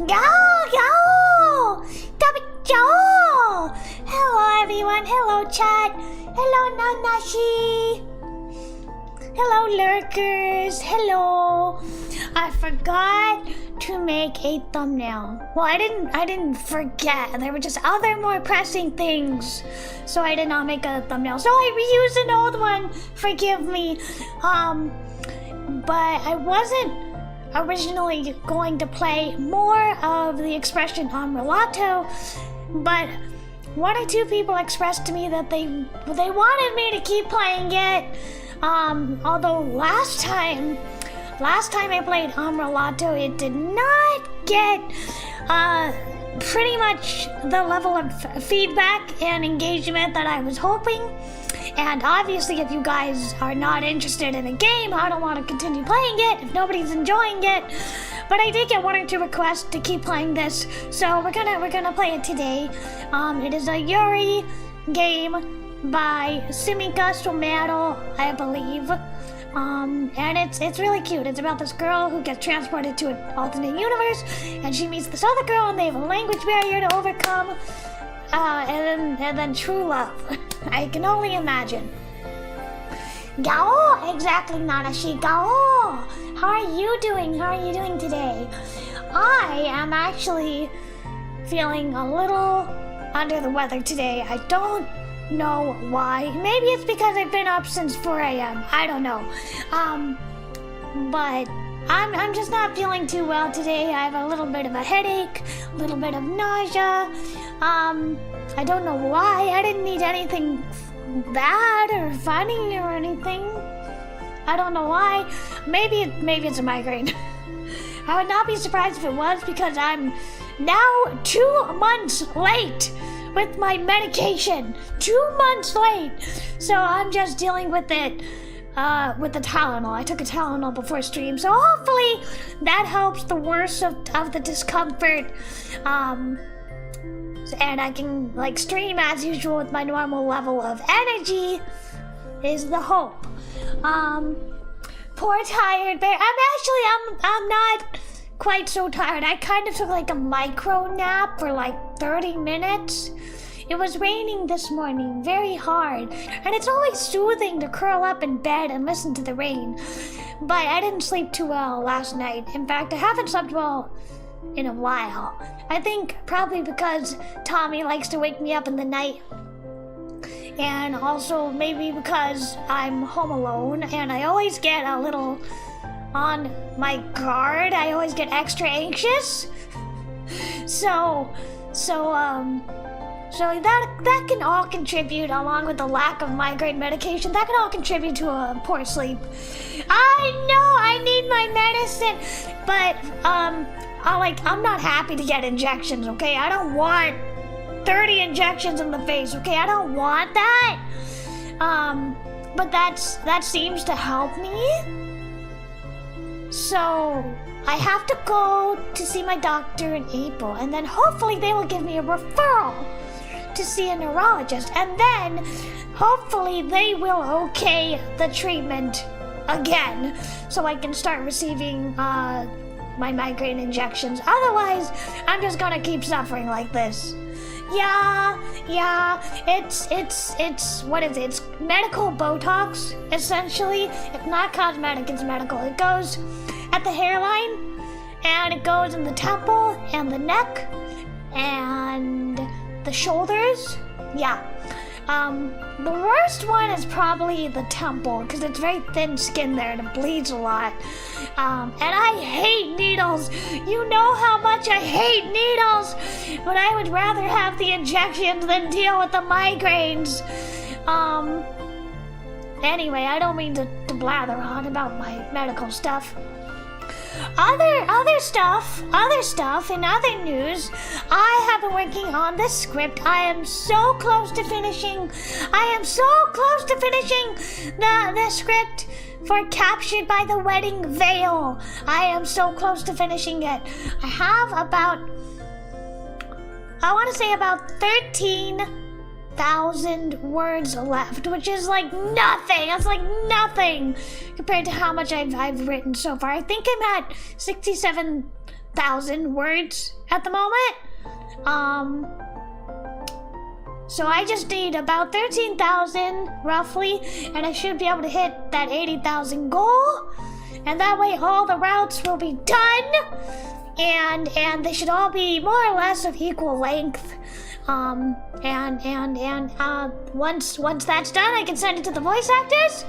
Gao gao! Hello everyone, hello chat, hello Nanashi, hello lurkers, hello. I forgot to make a thumbnail. Well, I didn't forget. There were just other more pressing things, so I did not make a thumbnail. So I reused an old one. Forgive me. But I wasn't originally going to play more of the expression Amrilato, but one or two people expressed to me that they wanted me to keep playing it. Although last time I played Amrilato, it did not get pretty much the level of feedback and engagement that I was hoping. And obviously, if you guys are not interested in a game, I don't want to continue playing it if nobody's enjoying it. But I did get one or two requests to keep playing this, so we're gonna play it today. It is a YURI game by Simika Somero, I believe. And it's really cute. It's about this girl who gets transported to an alternate universe, and she meets this other girl, and they have a language barrier to overcome. And then true love. I can only imagine. Gao, exactly, Nanashi. Gao, how are you doing? How are you doing today? I am actually feeling a little under the weather today. I don't know why. Maybe it's because I've been up since 4 a.m. I don't know. But I'm just not feeling too well today. I have a little bit of a headache, a little bit of nausea. I don't know why. I didn't eat anything bad or funny or anything. I don't know why. Maybe it's a migraine. I would not be surprised if it was, because I'm now 2 months late with my medication. 2 months late. So I'm just dealing with it with the Tylenol. I took a Tylenol before stream, so hopefully that helps the worst of the discomfort. And I can stream as usual with my normal level of energy is the hope. Poor tired bear. I'm not quite so tired. I kind of took a micro nap for 30 minutes. It was raining this morning very hard, and it's always soothing to curl up in bed and listen to the rain. But I didn't sleep too well last night. In fact, I haven't slept well in a while. I think probably because Tommy likes to wake me up in the night, and also maybe because I'm home alone and I always get a little on my guard. I always get extra anxious. So that can all contribute, along with the lack of migraine medication, that can all contribute to a poor sleep. I know I need my medicine, but I'm not happy to get injections, okay? I don't want 30 injections in the face, okay? I don't want that. But that seems to help me. So I have to go to see my doctor in April, and then hopefully they will give me a referral to see a neurologist, and then hopefully they will okay the treatment again, so I can start receiving my migraine injections. Otherwise, I'm just gonna keep suffering like this. Yeah, it's what is it? It's medical Botox, essentially. It's not cosmetic, it's medical. It goes at the hairline, and it goes in the temple, and the neck, and the shoulders. Yeah. The worst one is probably the temple, because it's very thin skin there and it bleeds a lot. And I hate needles. You know how much I hate needles, but I would rather have the injections than deal with the migraines. Anyway, I don't mean to blather on about my medical stuff. Other stuff, in other news, I have been working on this script. I am so close to finishing the script for Captured by the Wedding Veil. I am so close to finishing it. I have about 13,000 words left, which is nothing. That's nothing compared to how much I've written so far. I think I'm at 13,000 words at the moment. So I just need about 13,000 roughly, and I should be able to hit that 80,000 goal. And that way all the routes will be done, and they should all be more or less of equal length. Once that's done, I can send it to the voice actors.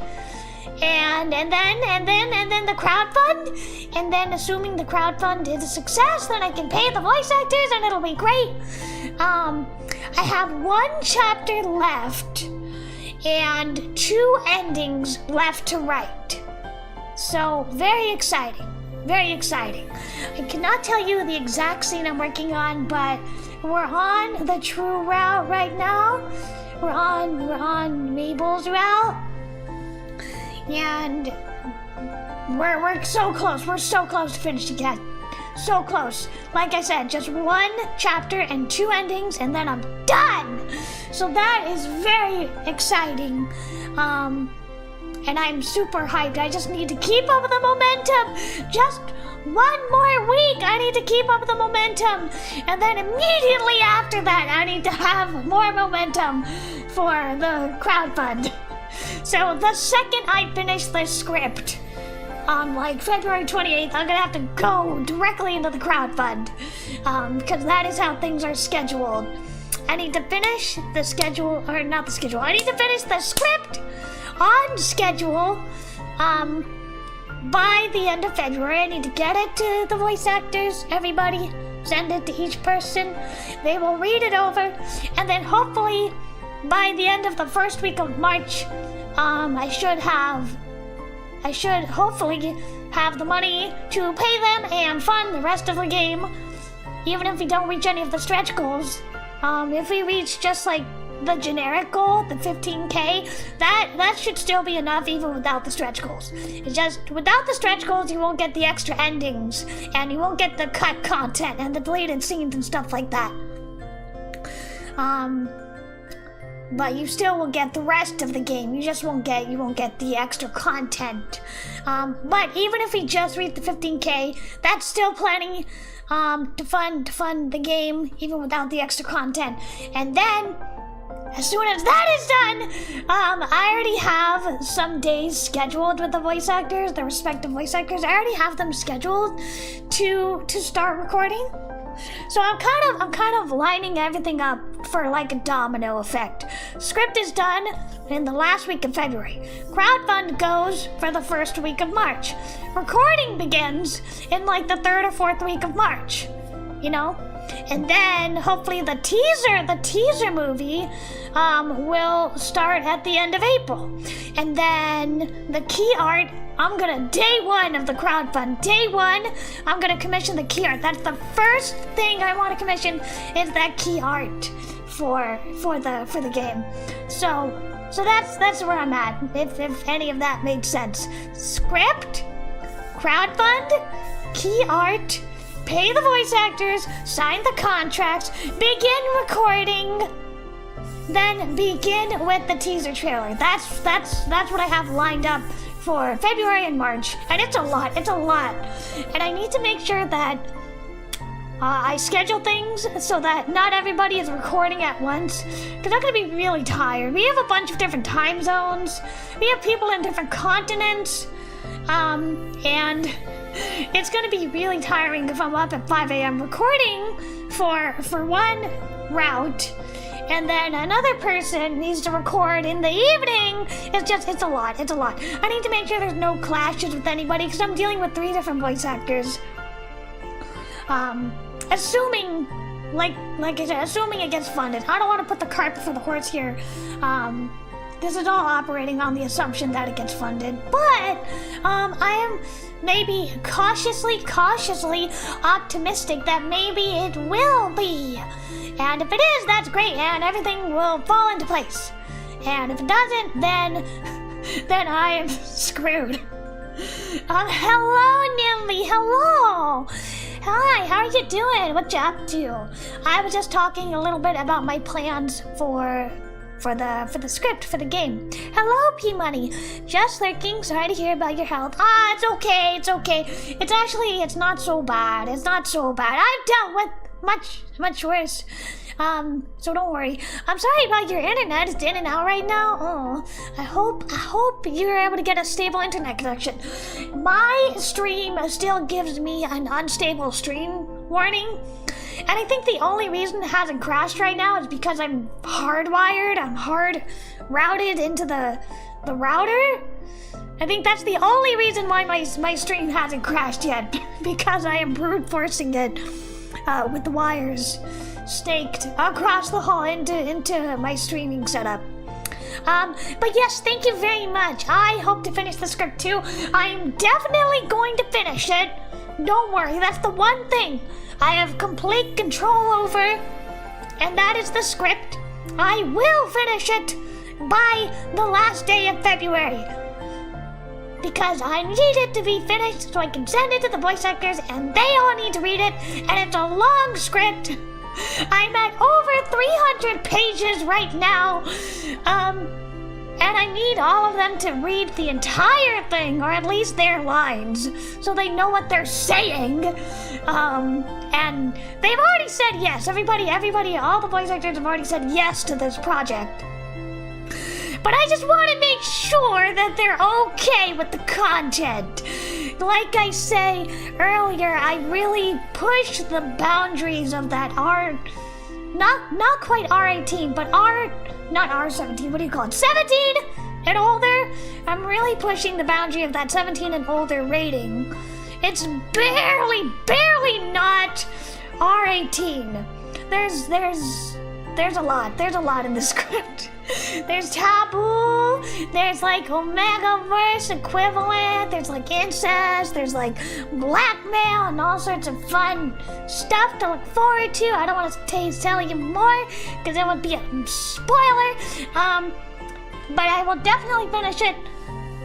And then the crowdfund, and then assuming the crowdfund is a success, then I can pay the voice actors and it'll be great. I have 1 chapter left and 2 endings left to write. So very exciting, very exciting. I cannot tell you the exact scene I'm working on, but we're on the true route right now. We're on Mabel's route. And we're so close. We're so close to finishing it. So close. Like I said, just 1 chapter and 2 endings, and then I'm done. So that is very exciting. And I'm super hyped. I just need to keep up the momentum. Just 1 more week. I need to keep up the momentum. And then immediately after that, I need to have more momentum for the crowdfund. So the second I finish the script on like February 28th, I'm gonna have to go directly into the crowdfund, because that is how things are scheduled. I need to finish the schedule, or not the schedule, I need to finish the script on schedule by the end of February. I need to get it to the voice actors, everybody, send it to each person. They will read it over, and then hopefully by the end of the first week of March, I should hopefully have the money to pay them and fund the rest of the game, even if we don't reach any of the stretch goals. If we reach just like the generic goal, the 15K, that should still be enough even without the stretch goals. It's just, without the stretch goals, you won't get the extra endings, and you won't get the cut content and the deleted scenes and stuff like that. But you still will get the rest of the game. You won't get the extra content. But even if we just reach the 15K, that's still plenty to fund the game, even without the extra content. And then, as soon as that is done, I already have some days scheduled with the voice actors, the respective voice actors. I already have them scheduled to start recording. So I'm kind of lining everything up for like a domino effect. Script is done in the last week of February. Crowdfund goes for the first week of March. Recording begins in like the 3rd or 4th week of March, you know? And then hopefully the teaser movie will start at the end of April. And then the key art, day 1 of the crowdfund, day 1, I'm gonna commission the key art. That's the first thing I want to commission, is that key art for the game. So that's where I'm at, if any of that made sense. Script, crowdfund, key art, pay the voice actors, sign the contracts, begin recording, then begin with the teaser trailer. That's what I have lined up for February and March, and it's a lot. And I need to make sure that I schedule things so that not everybody is recording at once, because I'm gonna be really tired. We have a bunch of different time zones. We have people in different continents, and it's gonna be really tiring if I'm up at 5 a.m. recording for one route, and then another person needs to record in the evening. It's a lot. I need to make sure there's no clashes with anybody, because I'm dealing with 3 different voice actors. Assuming, like I said, assuming it gets funded. I don't want to put the cart before the horse here. This is all operating on the assumption that it gets funded, but I am maybe cautiously optimistic that maybe it will be. And if it is, that's great, and everything will fall into place. And if it doesn't, then I am screwed. Hello, Nimby. Hello. Hi, how are you doing? What you up to? I was just talking a little bit about my plans for for the script for the game. Hello, P Money. Just lurking. Sorry to hear about your health. It's okay. It's not so bad. I've dealt with much worse. So don't worry. I'm sorry about your internet. It's in and out right now. Oh, I hope you're able to get a stable internet connection. My stream still gives me an unstable stream warning. And I think the only reason it hasn't crashed right now is because I'm hardwired. I'm hard routed into the router. I think that's the only reason why my stream hasn't crashed yet. Because I am brute forcing it with the wires staked across the hall into my streaming setup. But yes, thank you very much. I hope to finish the script too. I'm definitely going to finish it. Don't worry, that's the one thing I have complete control over, and that is the script. I will finish it by the last day of February. Because I need it to be finished so I can send it to the voice actors and they all need to read it, and it's a long script. I'm at over 300 pages right now, and I need all of them to read the entire thing, or at least their lines, so they know what they're saying. And they've already said yes. Everybody, all the voice actors have already said yes to this project. But I just want to make sure that they're okay with the content. Like I say earlier, I really push the boundaries of that R, not quite R18, but not R17, what do you call it? 17 and older? I'm really pushing the boundary of that 17 and older rating. It's barely not R18. There's a lot in the script. There's taboo, there's like Omega-verse equivalent, there's like incest, there's like blackmail and all sorts of fun stuff to look forward to. I don't want to tell you more because it would be a spoiler, but I will definitely finish it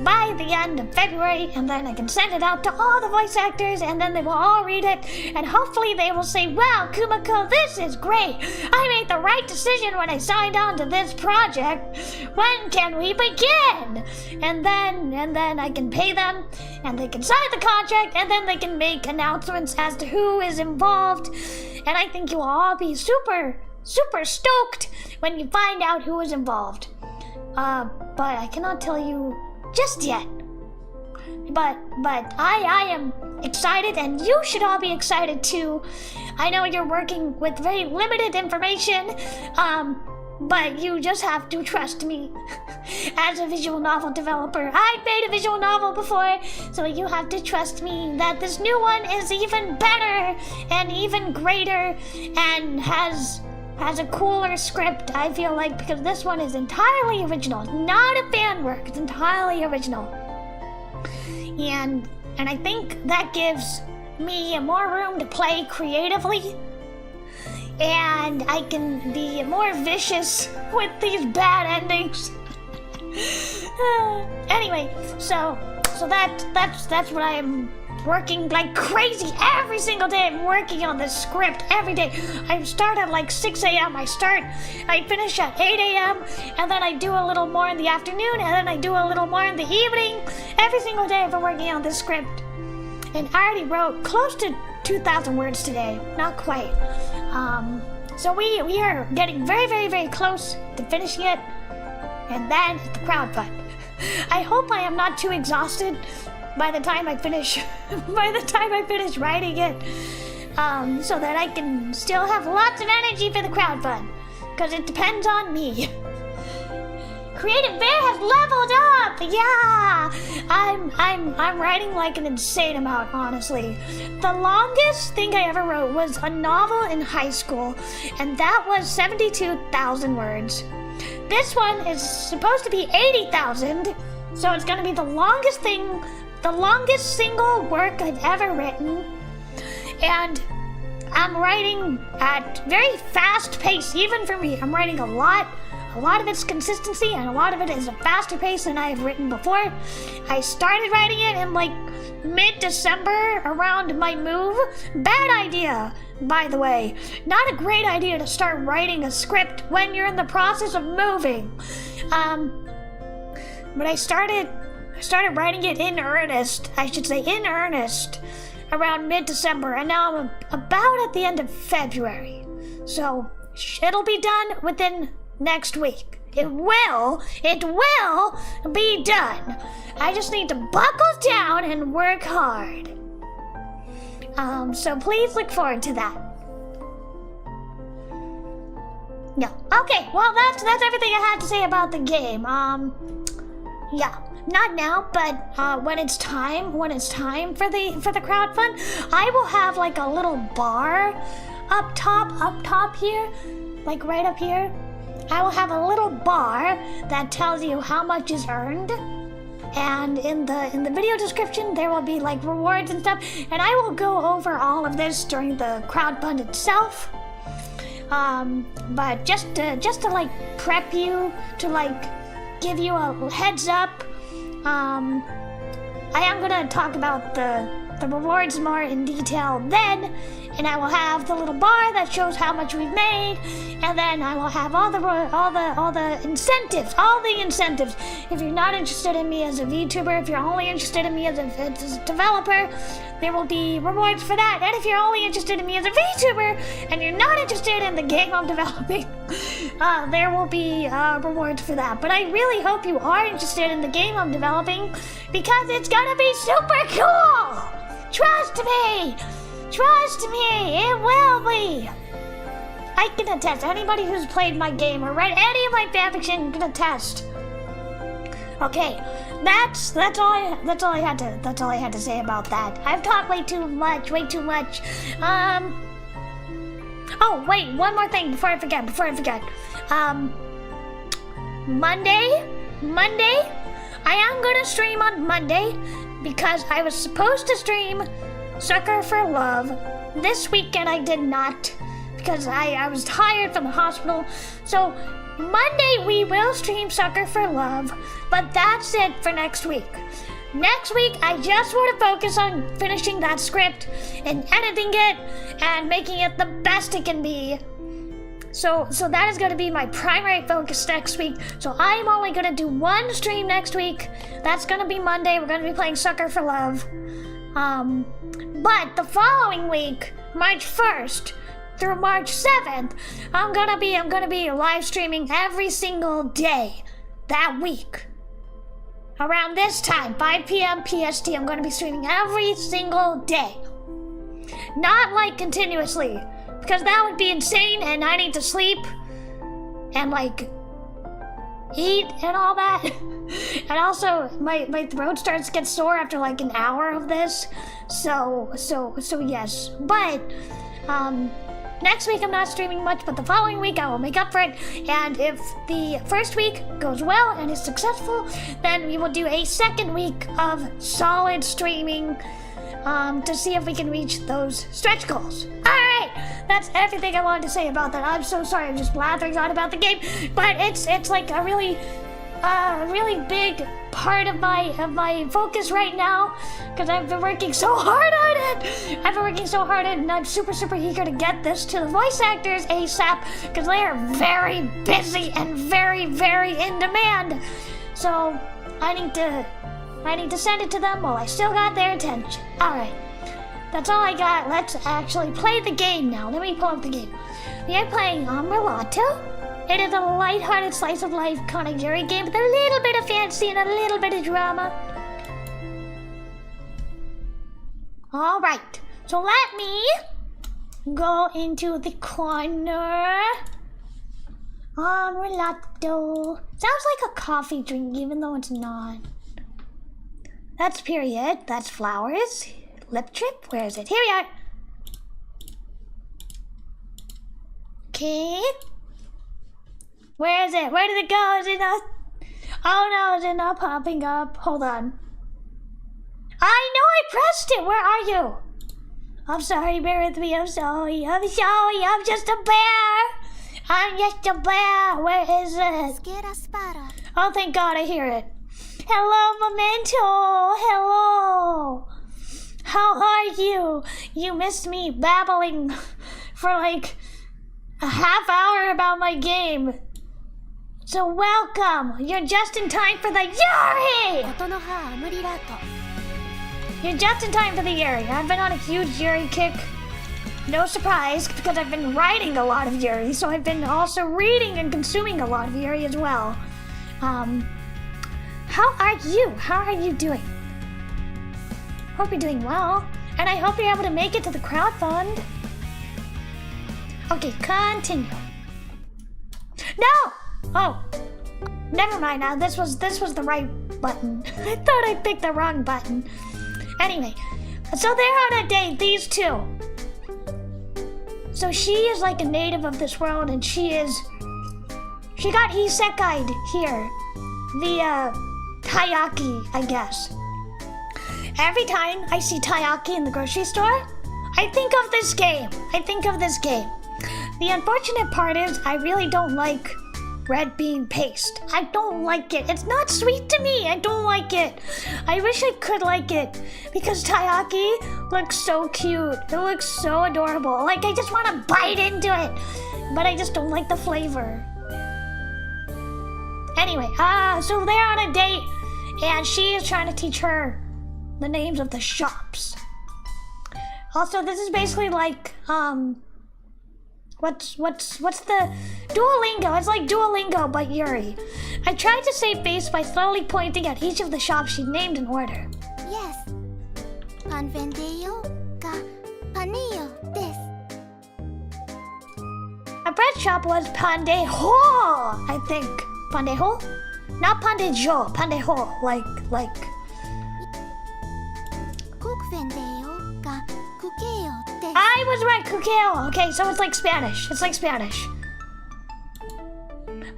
by the end of February, and then I can send it out to all the voice actors, and then they will all read it, and hopefully they will say, wow, Kumakko, this is great. I made the right decision when I signed on to this project. When can we begin? And then I can pay them, and they can sign the contract, and then they can make announcements as to who is involved, and I think you will all be super stoked when you find out who is involved. But I cannot tell you just yet. But I am excited, and you should all be excited too. I know you're working with very limited information, but you just have to trust me. As a visual novel developer, I've made a visual novel before, so you have to trust me that this new one is even better and even greater and has a cooler script, I feel like, because this one is entirely original. It's not a fan work, it's entirely original. And I think that gives me more room to play creatively. And I can be more vicious with these bad endings. Anyway, so that's what I'm working like crazy every single day. I'm working on this script every day. I start at like 6 a.m. I finish at 8 a.m. and then I do a little more in the afternoon, and then I do a little more in the evening. Every single day I've been working on this script. And I already wrote close to 2,000 words today. Not quite. So we are getting very close to finishing it. And then the crowdfund. I hope I am not too exhausted by the time I finish writing it, so that I can still have lots of energy for the crowdfund, because it depends on me. Creative Bear has leveled up. Yeah, I'm writing like an insane amount, honestly. The longest thing I ever wrote was a novel in high school, and that was 72,000 words. This one is supposed to be 80,000, so it's gonna be the longest single work I've ever written. And I'm writing at very fast pace, even for me. I'm writing a lot of it's consistency, and a lot of it is a faster pace than I have written before. I started writing it in like mid-December around my move. Bad idea, by the way. Not a great idea to start writing a script when you're in the process of moving. But I started writing it in earnest, around mid-December, and now I'm about at the end of February. So it'll be done within next week. It will be done. I just need to buckle down and work hard. So please look forward to that. Yeah. Okay, well that's everything I had to say about the game. Yeah. Not now, but when it's time for the crowdfund, I will have like a little bar up top here, like right up here. I will have a little bar that tells you how much is earned, and in the video description there will be like rewards and stuff, and I will go over all of this during the crowdfund itself. But just to like prep you, to like give you a heads up, I am gonna talk about the rewards more in detail then, and I will have the little bar that shows how much we've made, and then I will have all the incentives. If you're not interested in me as a VTuber, if you're only interested in me as a developer, there will be rewards for that. And if you're only interested in me as a VTuber and you're not interested in the game I'm developing, there will be rewards for that. But I really hope you are interested in the game I'm developing, because it's gonna be super cool! Trust me, it will be. I can attest. Anybody who's played my game or read any of my fanfiction can attest. Okay, that's all I had to say about that. I've talked way too much. Oh wait, one more thing before I forget. Monday, I am gonna stream on Monday, because I was supposed to stream Sucker for Love this weekend. I did not, because I was tired from the hospital. So Monday we will stream Sucker for Love, but that's it for next week. Next week I just want to focus on finishing that script and editing it and making it the best it can be. So that is going to be my primary focus next week. So I'm only going to do one stream next week. That's going to be Monday. We're going to be playing Sucker for Love. But the following week, March 1st through March 7th, I'm gonna be live streaming every single day that week. Around this time, 5 p.m. PST, I'm gonna be streaming every single day. Not like continuously, because that would be insane, and I need to sleep and like eat and all that. And also my throat starts to get sore after like an hour of this. So yes. But next week I'm not streaming much, but the following week I will make up for it. And if the first week goes well and is successful, then we will do a second week of solid streaming to see if we can reach those stretch goals. Alright, that's everything I wanted to say about that. I'm so sorry, I'm just blathering on about the game, but it's like a really big part of my focus right now, because I've been working so hard on it. And I'm super eager to get this to the voice actors ASAP, because they are very busy and very in demand. So I need to send it to them while I still got their attention. Alright, that's all I got. Let's actually play the game now. Let me pull up the game. We are playing Amrilato. It is a lighthearted slice of life YURI game with a little bit of fantasy and a little bit of drama. Alright, so let me go into the corner. Amrilato. Sounds like a coffee drink, even though it's not. That's period. That's flowers. Lip trip. Where is it? Here we are. Okay. Where is it? Where did it go? Is it not? Oh no, is it not popping up? Hold on. I know I pressed it. Where are you? I'm sorry. Bear with me. I'm sorry. I'm just a bear. Where is it? Oh, thank God I hear it. Hello, Memento. Hello. How are you? You missed me babbling for like a half hour about my game. So welcome. You're just in time for the YURI! ことのはアムリラート You're just in time for the YURI. I've been on a huge YURI kick. No surprise, because I've been writing a lot of YURI, so I've been also reading and consuming a lot of YURI as well. How are you? How are you doing? Hope you're doing well, and I hope you're able to make it to the crowdfund. Okay, continue. No! Oh, never mind now. This was the right button. I thought I picked the wrong button. Anyway, so they're on a date, these two. So she is like a native of this world, and she got isekai'd here via taiyaki, I guess. Every time I see taiyaki in the grocery store, I think of this game. The unfortunate part is I really don't like red bean paste. I don't like it. It's not sweet to me. I don't like it. I wish I could like it because taiyaki looks so cute. It looks so adorable. Like I just want to bite into it, but I just don't like the flavor. Anyway, so they're on a date and she is trying to teach her the names of the shops. Also, this is basically like, what's the Duolingo? It's like Duolingo but YURI. I tried to save face by slowly pointing at each of the shops she named in order. Yes パンフェンデヨかパニーヨです A bread shop was Pandejo, I think. Pandejo? Not Pandejo, Pandejo, like. コークフェンデヨかクケヨです I was right, Kukeo. Okay, so it's like Spanish. It's like Spanish.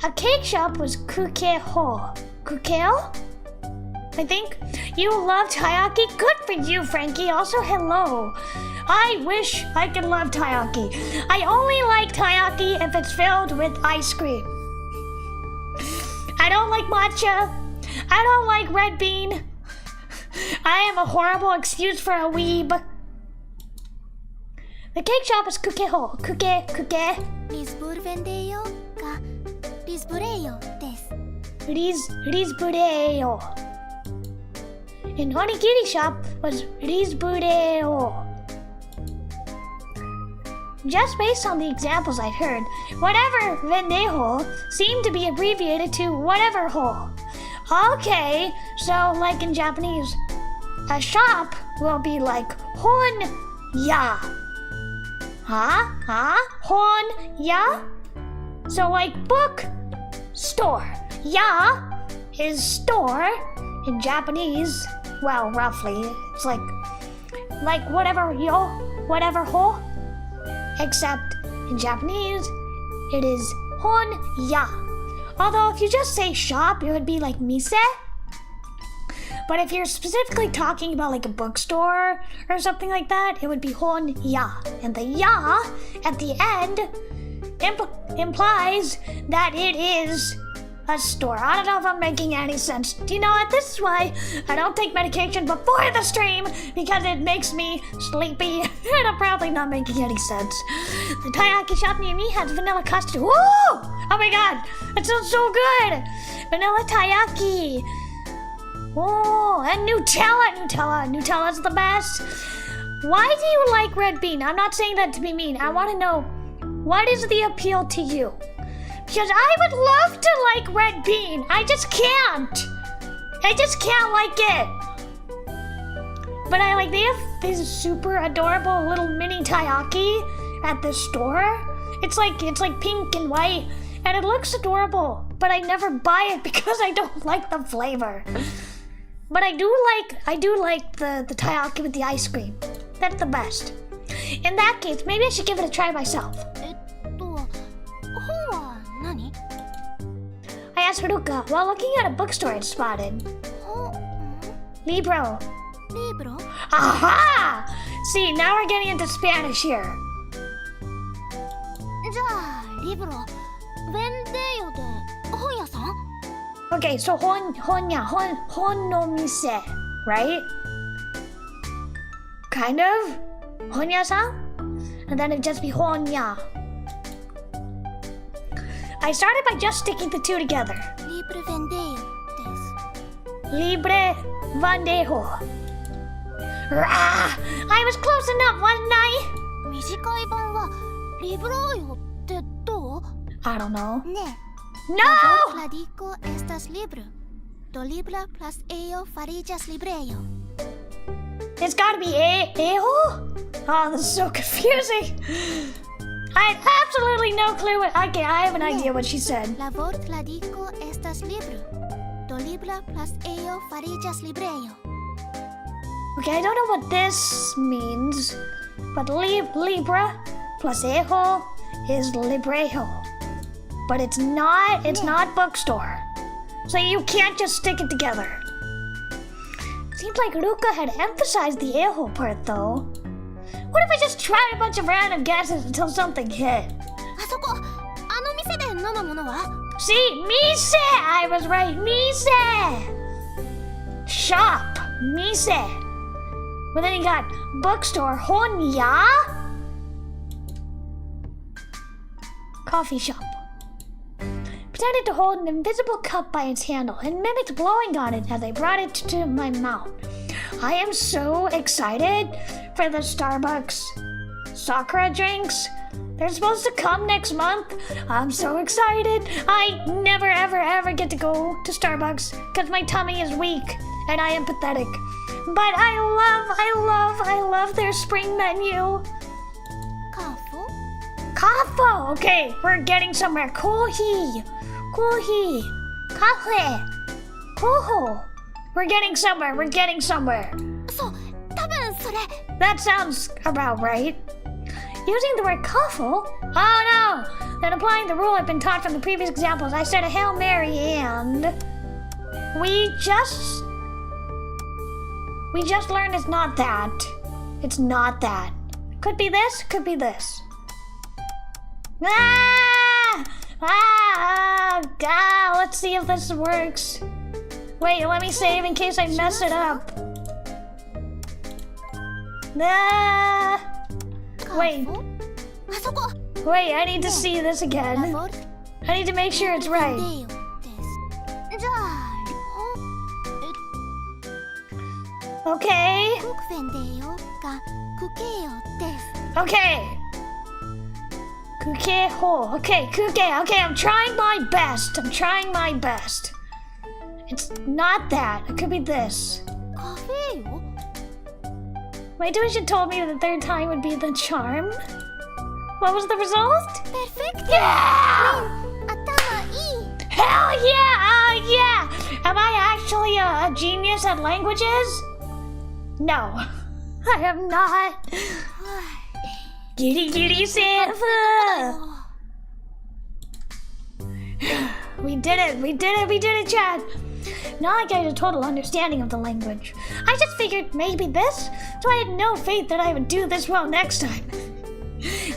A cake shop was Kukeho. Kukeo? I think. You love taiyaki? Good for you, Frankie. Also, hello. I wish I could love taiyaki. I only like taiyaki if it's filled with ice cream. I don't like matcha. I don't like red bean. I am a horrible excuse for a weeb. The cake shop is Kukeho. Kuke. リスブルフェンデヨかリスブレヨです Risbureo. And onigiri shop was Risbureo. Just based on the examples I'd heard, whatever vendejo seemed to be abbreviated to whatever ho. Okay, so like in Japanese, a shop will be like hon-ya. Hon-ya? So like book, store. Ya is store in Japanese. Well, roughly, it's like whatever yo, whatever ho. Except in Japanese, it is hon-ya. Although if you just say shop, it would be like mise. But if you're specifically talking about like a bookstore or something like that, it would be hon-ya. And the ya at the end implies that it is a store. I don't know if I'm making any sense. Do you know what? This is why I don't take medication before the stream, because it makes me sleepy. And I'm probably not making any sense. The taiyaki shop near me has vanilla custard. Woo! Oh my god, that sounds so good! Vanilla taiyaki. Oh, and Nutella's the best. Why do you like red bean? I'm not saying that to be mean. I want to know, what is the appeal to you? Because I would love to like red bean. I just can't like it. But they have this super adorable little mini taiyaki at the store. It's like pink and white, and it looks adorable. But I never buy it because I don't like the flavor. But I do like the taiyaki with the ice cream. That's the best. In that case, maybe I should give it a try myself. 本は何 I asked Haruka while looking at a bookstore I'd spotted. 本 Libro. リブロ Aha! See, now we're getting into Spanish here. じゃあリブロベンデヨで本屋さん Okay, so hon no mise, right? kind of. Honya-san? And then it'd just be Honya. I started by just sticking the two together. Libre vendeo desu. Libre Vandejo. Rah! I was close enough, wasn't I? 短い版はリブロよってどう？ I don't know. ねえ。 No! La dico estas libro. Do libra plus eo farigas libreo. It's gotta be Eho? Oh, this is so confusing. I had absolutely no clue what. Okay, I have an idea what she said. La vort la dico estas libro. Do libra plus eo farigas libreo. Okay, I don't know what this means, but Libra plus Ejo is Librejo. But it's not bookstore. So you can't just stick it together. Seems like Ruka had emphasized the Ejo part though. What if I just tried a bunch of random guesses until something hit? あそこ、あの店で飲むものは？ See, Mise! I was right, Mise! Shop, Mise. But then you got bookstore, Honya. Coffee shop. Pretended to hold an invisible cup by its handle and mimicked blowing on it as I brought it to my mouth. I am so excited for the Starbucks Sakura drinks. They're supposed to come next month. I'm so excited. I never ever get to go to Starbucks because my tummy is weak and I am pathetic. But I love their spring menu. Kafo? Kafo! Okay, we're getting somewhere. Kohi. Kafe. Koho. We're getting somewhere. そう、多分それ。 That sounds about right. Using the word kafo? Oh no! Then applying the rule I've been taught from the previous examples, I said a Hail Mary and... We just learned it's not that. It's not that. Could be this, could be this. Let's see if this works. Wait, let me save in case I mess it up. Wait. あそこ。 Wait, I need to see this again. I need to make sure it's right. じゃあ、Okay. クフェンデよがクケよです。 Okay. Kukeho. Okay, kuke. Okay, I'm trying my best. It's not that. It could be this. カフェよ。 My tuition told me the third time would be the charm. What was the result? Perfect. Yeah! 頭いい。 Hell yeah! Yeah! Am I actually a genius at languages? No, I am not. Giddy Sanfa! We did it, Chad. Not like I had a total understanding of the language. I just figured maybe this, so I had no faith that I would do this well next time.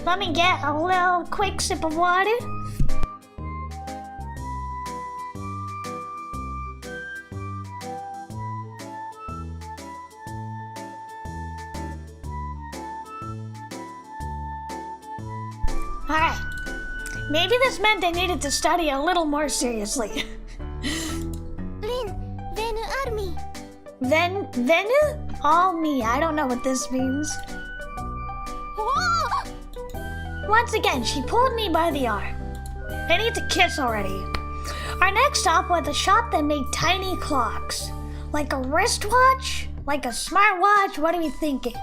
Let me get a little quick sip of water. Alright. Maybe this meant I needed to study a little more seriously. Lin, Venu Army. Venu? All me. I don't know what this means. Whoa! Once again, she pulled me by the arm. I need to kiss already. Our next stop was a shop that made tiny clocks. Like a wristwatch? Like a smartwatch? What are we thinking?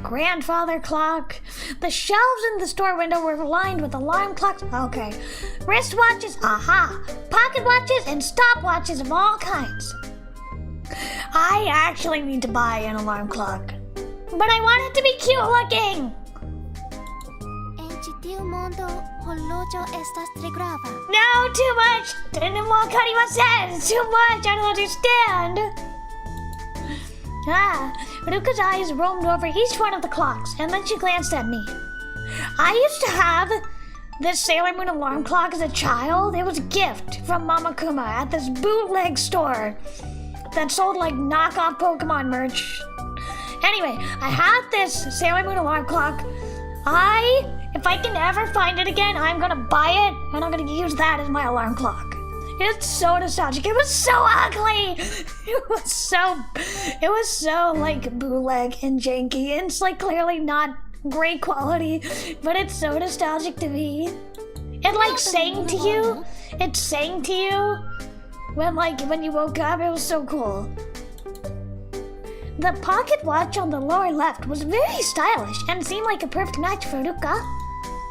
Grandfather clock. The shelves in the store window were lined with alarm clocks. Okay. Wristwatches, aha. Pocket watches and stopwatches of all kinds. I actually need to buy an alarm clock. But I want it to be cute looking. En tiu mondo horloĝo estas tre grava. No, too much. It's too much. I don't understand. Ruka's eyes roamed over each one of the clocks, and then she glanced at me. I used to have this Sailor Moon alarm clock as a child. It was a gift from Mama Kuma at this bootleg store that sold like knockoff Pokemon merch. Anyway, I had this Sailor Moon alarm clock. If I can ever find it again, I'm gonna buy it and I'm gonna use that as my alarm clock. It's so nostalgic. It was so ugly. It was so like bootleg and janky. And it's like clearly not great quality, but it's so nostalgic to me. It like sang to you. It sang to you when you woke up. It was so cool. The pocket watch on the lower left was very stylish and seemed like a perfect match for Ruka.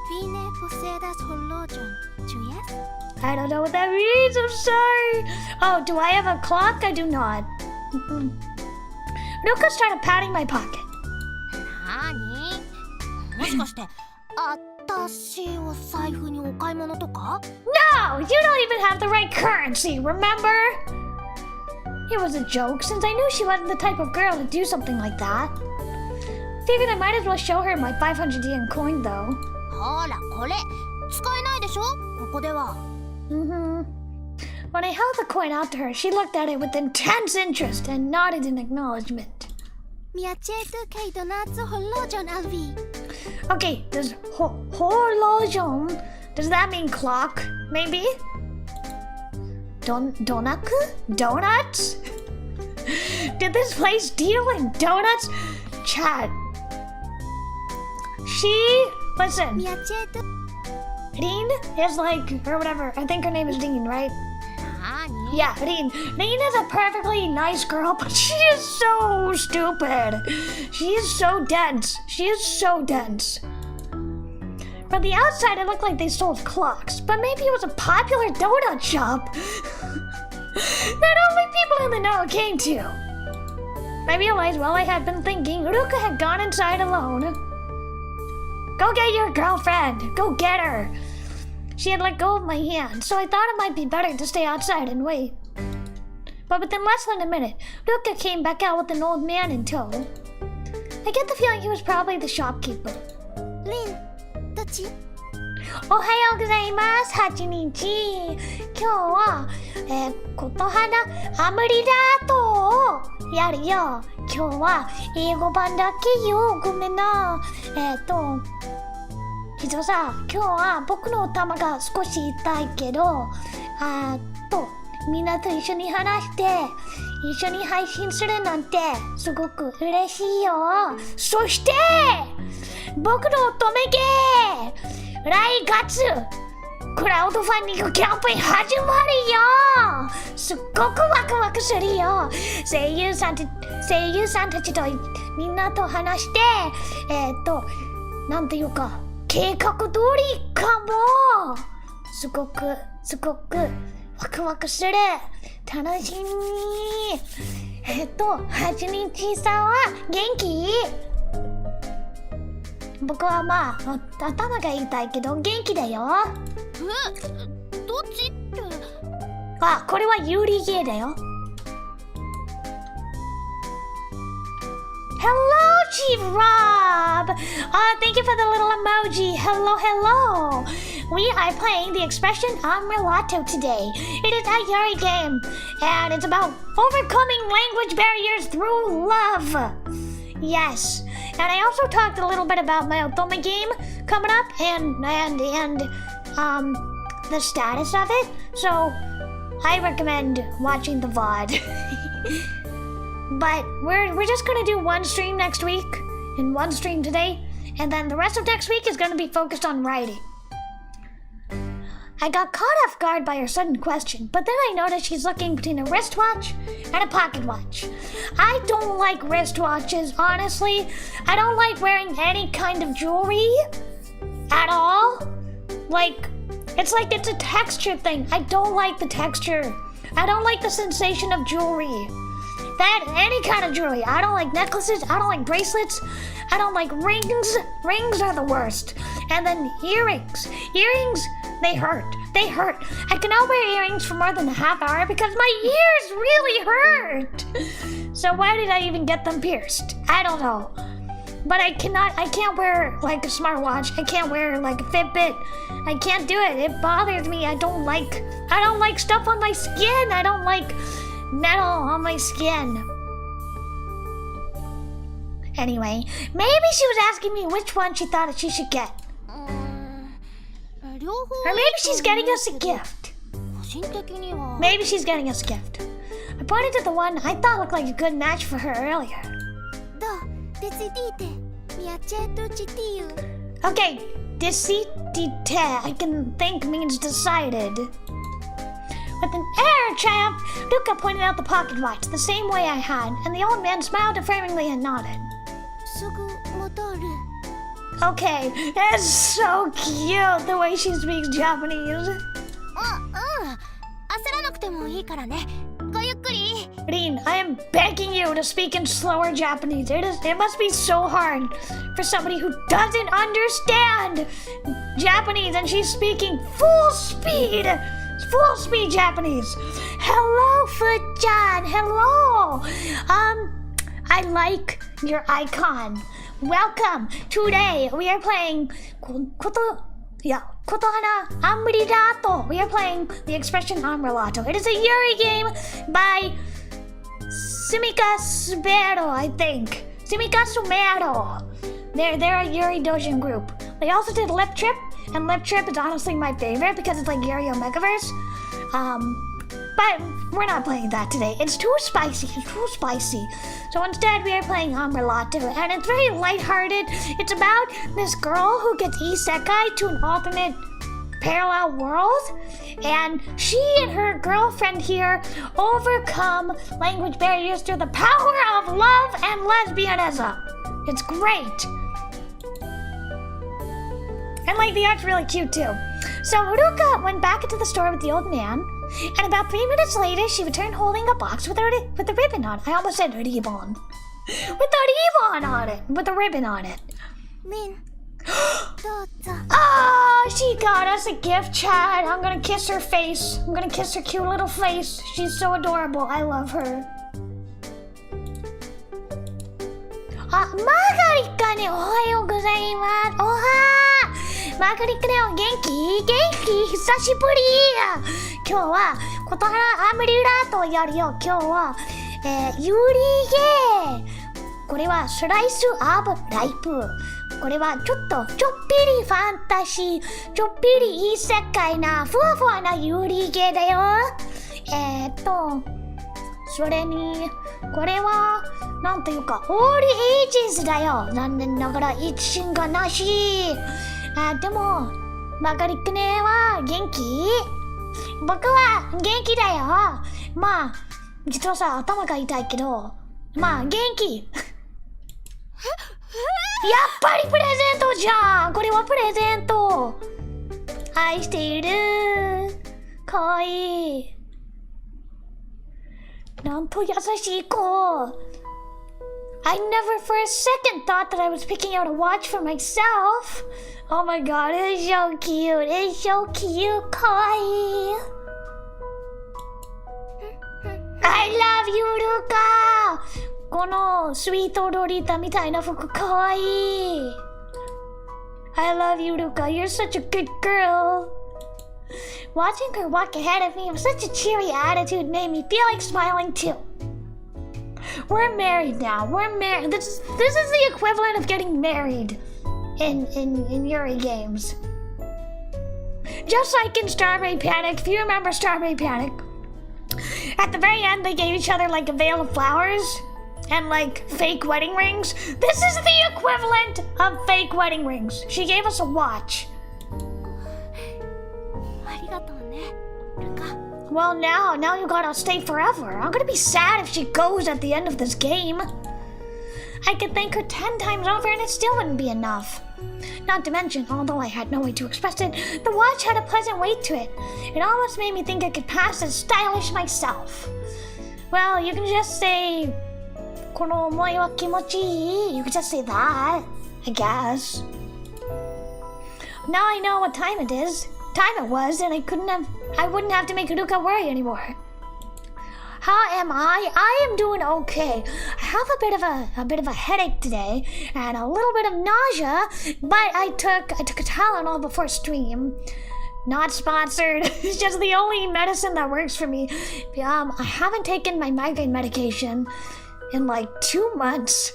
Fine posedas horlogion, ĉu jes? I don't know what that means, I'm sorry. Oh, do I have a clock? I do not. Ruka started patting my pocket. なに？もしかして私お財布にお買い物とか？ No! You don't even have the right currency, remember? It was a joke since I knew she wasn't the type of girl to do something like that. Figured I might as well show her my 500 yen coin though. ほらこれ使えないでしょここでは。When I held the coin out to her, she looked at it with intense interest and nodded in acknowledgement. Miacetu kay donatsu horlogion alvi. Okay, does horlogion, does that mean clock, maybe? Donaku? Donuts? Did this place deal in donuts? Chat. Listen. Miacetu. Rin is like, or whatever, I think her name is Rin, right? なに？ Yeah, Rin. Rin is a perfectly nice girl, but she is so stupid. She is so dense. She is so dense. From the outside, it looked like they sold clocks, but maybe it was a popular donut shop that only people in the know came to. I realized while I had been thinking, Ruka had gone inside alone. Go get your girlfriend. Go get her. She had let go of my hand, so I thought it might be better to stay outside and wait. But within less than a minute, Ruka came back out with an old man in tow. I get the feeling he was probably the shopkeeper. リン、どっち？おはようございます。8日。今日は、ことはアムリラートをやるよ。今日は英語版だけよ。ごめんな。実はさ、今日は僕の頭が少し痛いけど、みんなと一緒に話して、一緒に配信するなんてすごく嬉しいよ。そして、僕の乙女芸来月クラウドファンディングキャンペーン始まるよ。すっごくワクワクするよ。声優さんたちとみんなと話してなんていうか計画通りかも。すごくワクワクする。楽しみ。8日さんは元気？僕はまあ頭が痛いけど元気だよ。どっちって？あ、これはユーリゲーだよ。Hello, Chief Rob! Thank you for the little emoji. Hello. We are playing the expression Amrilato today. It is a YURI game, and it's about overcoming language barriers through love. Yes. And I also talked a little bit about my otome game coming up and the status of it. So I recommend watching the VOD. But we're just gonna do one stream next week and one stream today, and then the rest of next week is gonna be focused on writing. I got caught off guard by her sudden question, but then I noticed she's looking between a wristwatch and a pocket watch. I don't like wristwatches, honestly. I don't like wearing any kind of jewelry at all. It's like it's a texture thing. I don't like the texture. I don't like the sensation of jewelry. Any kind of jewelry. I don't like necklaces. I don't like bracelets. I don't like rings. Rings are the worst. And then earrings. Earrings, they hurt. I cannot wear earrings for more than a half hour because my ears really hurt. So why did I even get them pierced? I don't know. But I can't wear like a smartwatch. I can't wear like a Fitbit. I can't do it. It bothers me. I don't like stuff on my skin. I don't like metal on my skin. Anyway, maybe she was asking me which one she thought that she should get. Or maybe she's getting us a gift. Maybe she's getting us a gift. I pointed to the one I thought looked like a good match for her earlier. Okay, decidite, I can think means decided. With an air of triumph, Luca pointed out the pocket watch the same way I had, and the old man smiled affirmingly and nodded. Okay, that's so cute the way she speaks Japanese. Rin, I am begging you to speak in slower Japanese. It must be so hard for somebody who doesn't understand Japanese and she's speaking full speed Japanese. Hello, Foot-chan. Hello. I like your icon. Welcome. Today we are playingことのはアムリラート. We are playing the expression Amrilato. It is a Yuri game by Sumika Subero, I think. Sumika Sumero. They're a Yuri Dojin group. They also did Lip Trip, and Lip Trip is honestly my favorite because it's like Yuri Omegaverse. But we're not playing that today. It's too spicy. So instead, we are playing Amrilato, and it's very lighthearted. It's about this girl who gets isekai to an alternate parallel world, and she and her girlfriend here overcome language barriers through the power of love and lesbianism. It's great. And like the art's really cute too. So Haruka went back into the store with the old man, and about 3 minutes later, she returned holding a box with a ribbon on it. I almost said ribbon. With a ribbon on it. Oh, she got us a gift, Chad. I'm gonna kiss her face. I'm gonna kiss her cute little face. She's so adorable. I love her. Margarita ne ohayo gozaimasu. Oha! Margarita ne o genki? Hisashiburi! 今日はことはアムリラートをやるよ。今日は、ユーリゲー。これはスライスアブライプ。これはちょっぴりファンタジー、ちょっぴり異世界なふわふわなユーリゲーだよ。それにこれはなんていうかオールエイジーズだよ。残念ながら一心がなし。でもマガリックネは元気？僕は元気だよ。まあ実はさ頭が痛いけどまあ元気。やっぱりプレゼントじゃん。これはプレゼント。愛している。かわいい。なんと優しい子。I never for a second thought that I was picking out a watch for myself. Oh my god, it's so cute. It's so cute. かわいい。I love you, ルカ。このスイートロリータみたいな服かわいい。I love you, Luca. You're such a good girl. Watching her walk ahead of me with such a cheery attitude made me feel like smiling too. We're married now. We're married. This is the equivalent of getting married in Yuri games. Just like in Strawberry Panic, if you remember Strawberry Panic, at the very end they gave each other like a veil of flowers and like fake wedding rings. This is the equivalent of fake wedding rings. She gave us a watch. Well, now you gotta stay forever. I'm gonna be sad if she goes at the end of this game. I could thank her 10 times over and it still wouldn't be enough. Not to mention, although I had no way to express it, the watch had a pleasant weight to it. It almost made me think I could pass as stylish myself. Well, you can just say, この思いは気持ちいい. You could just say that, I guess. Now I know what time it was, and I wouldn't have to make Ruka worry anymore. How am I? I am doing okay. I have a bit of a headache today and a little bit of nausea, but I took a Tylenol before stream. Not sponsored. It's just the only medicine that works for me. I haven't taken my migraine medication in like 2 months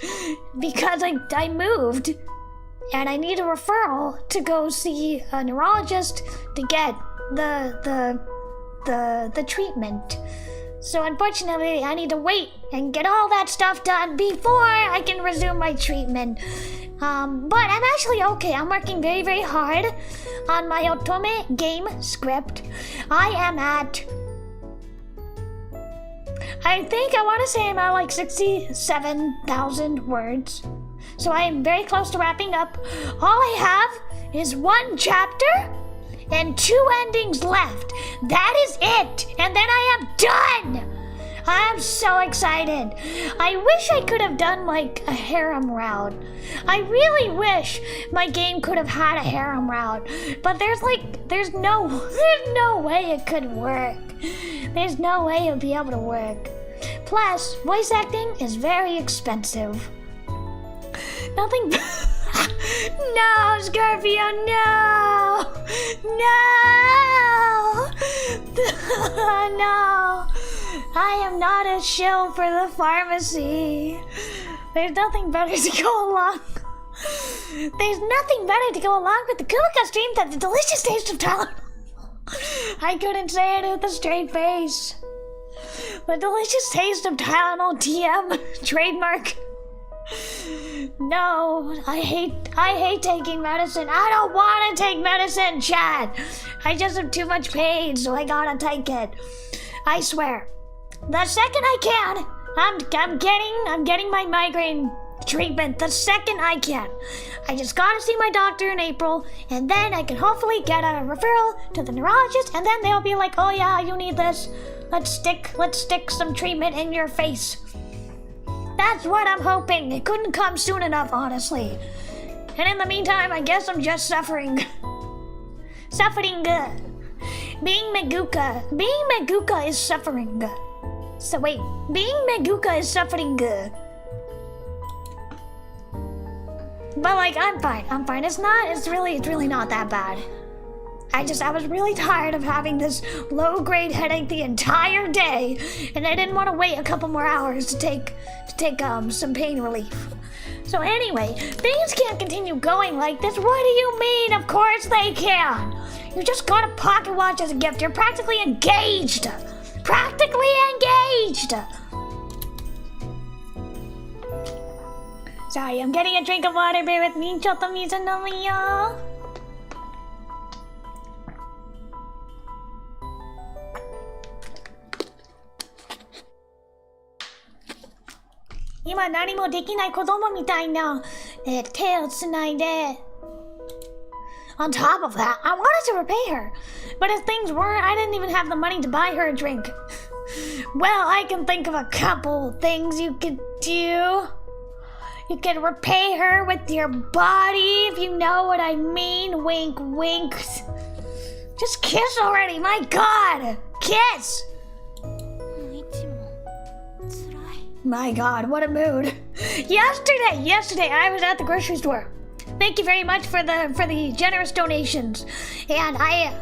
because I moved and I need a referral to go see a neurologist to get the treatment. So unfortunately, I need to wait and get all that stuff done before I can resume my treatment. But I'm actually okay. I'm working very, very hard on my Otome game script. I am at... I think I want to say I'm at like 67,000 words. So I am very close to wrapping up. All I have is 1 chapter and 2 endings left. That is it. And then I am done. I am so excited. I wish I could have done like a harem route. I really wish my game could have had a harem route. But there's no way it could work. There's no way it would be able to work. Plus, voice acting is very expensive. Nothing... No, Scorpio, no! No! No! I am not a shill for the pharmacy. There's nothing better to go along. There's nothing better to go along with the Kumakko stream than the delicious taste of Tylenol. I couldn't say it with a straight face. The delicious taste of Tylenol TM trademark. No, I hate taking medicine. I don't want to take medicine, Chad. I just have too much pain, so I gotta take it. I swear. The second I can, I'm getting my migraine treatment the second I can. I just gotta see my doctor in April, and then I can hopefully get a referral to the neurologist, and then they'll be like, oh yeah, you need this. Let's stick some treatment in your face. That's what I'm hoping. It couldn't come soon enough, honestly. And in the meantime, I guess I'm just suffering. Suffering. Being Meguka is suffering. So wait, being Meguka is suffering. But like, I'm fine. It's really not that bad. I was really tired of having this low-grade headache the entire day, and I didn't want to wait a couple more hours to take some pain relief. So anyway, things can't continue going like this. What do you mean? Of course they can. You just got a pocket watch as a gift. You're practically engaged. Sorry, I'm getting a drink of water. Bear with me. ちょっと水飲むよ。今何もできない子供みたいな、手をつないで。On top of that, I wanted to repay her. But as things were, I didn't even have the money to buy her a drink. Well, I can think of a couple things you could do. You could repay her with your body, if you know what I mean. Wink, wink. Just kiss already, my god! Kiss! My god, what a mood. Yesterday, I was at the grocery store. Thank you very much for the generous donations. And I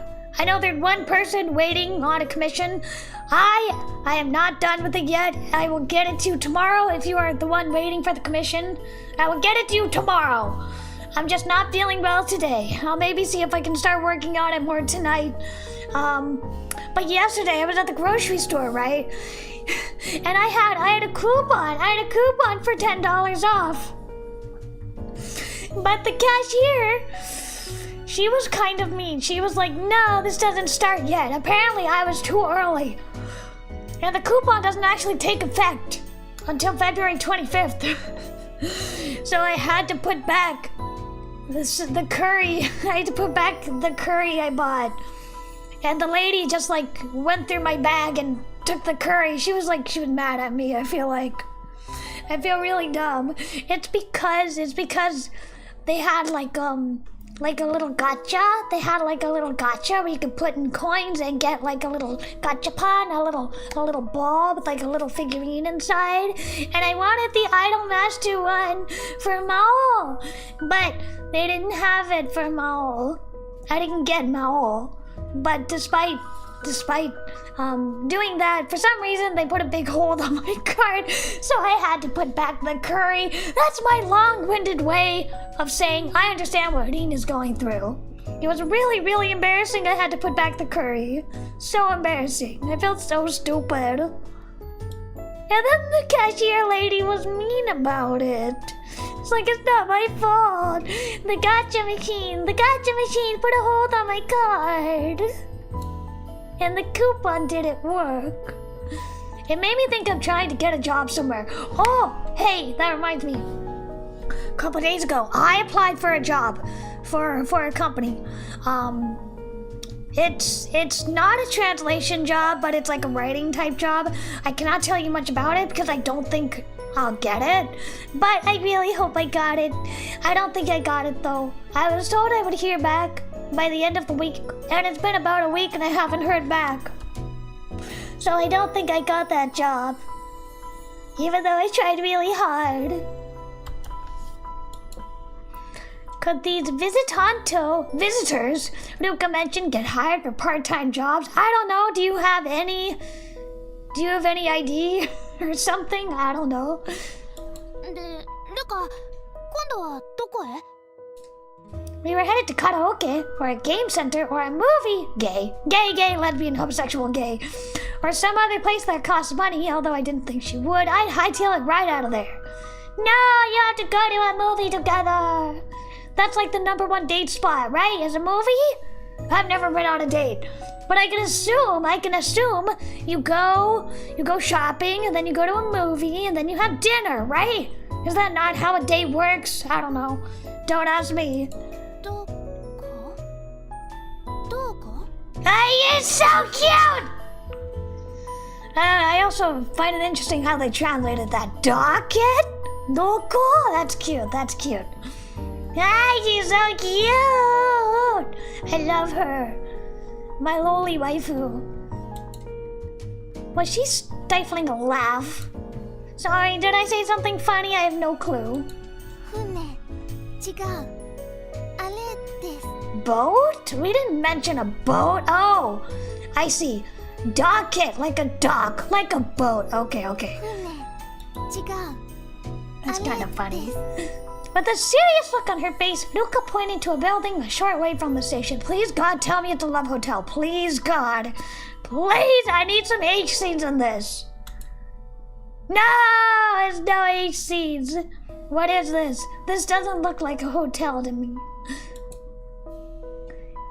know there's one person waiting on a commission. I am not done with it yet. I will get it to you tomorrow if you are the one waiting for the commission. I will get it to you tomorrow. I'm just not feeling well today. I'll maybe see if I can start working on it more tonight. But yesterday I was at the grocery store, right? And I had a coupon. I had a coupon for $10 off. But the cashier, she was kind of mean. She was like, no, this doesn't start yet. Apparently I was too early. And the coupon doesn't actually take effect until February 25th. So I had to put back the curry. I had to put back the curry I bought. And the lady just like went through my bag and took the curry. She was mad at me, I feel like. I feel really dumb. It's because they had like a little gacha. They had like a little gacha where you could put in coins and get like a little gachapon, a little ball with like a little figurine inside. And I wanted the Idol Master one for Mao, but they didn't have it for Mao. I didn't get Mao. But despite despite doing that, for some reason they put a big hold on my cart, so I had to put back the curry. That's my long-winded way of saying I understand what Reen is going through. It was really, really embarrassing. I had to put back the curry. So embarrassing. I felt so stupid. And then the cashier lady was mean about it. It's like, it's not my fault. The gotcha machine put a hold on my card. And the coupon didn't work. It made me think I'm trying to get a job somewhere. Oh, hey, that reminds me. A couple days ago, I applied for a job for a company. It's not a translation job, but it's like a writing type job. I cannot tell you much about it because I don't think I'll get it, but I really hope I got it. I don't think I got it though. I was told I would hear back by the end of the week, and it's been about a week and I haven't heard back. So I don't think I got that job, even though I tried really hard. Could these visitors Luca mentioned get hired for part-time jobs? I don't know. Do you have any ID or something? I don't know. で、ルカ、今度はどこへ? We were headed to karaoke, or a game center, or a movie. Gay, lesbian, homosexual, gay. Or some other place that costs money, although I didn't think she would. I'd hightail it right out of there. No, you have to go to a movie together. That's like the #1 date spot, right? As a movie? I've never been on a date. But I can assume you go shopping, and then you go to a movie, and then you have dinner, right? Is that not how a date works? I don't know. Don't ask me. どこ? You're so cute! I also find it interesting how they translated that. Docket? Doko? That's cute. She's so cute! I love her. My loli waifu. Was she stifling a laugh? Sorry, did I say something funny? I have no clue. 船、違う。あれです。 Boat? We didn't mention a boat. Oh, I see. Docket, like a dock, like a boat. Okay. 船、違う。 That's kind of funny. With a serious look on her face, Luca pointed to a building a short way from the station. Please, God, tell me it's a love hotel. Please, God. Please, I need some H scenes in this. No, there's no H scenes. What is this? This doesn't look like a hotel to me.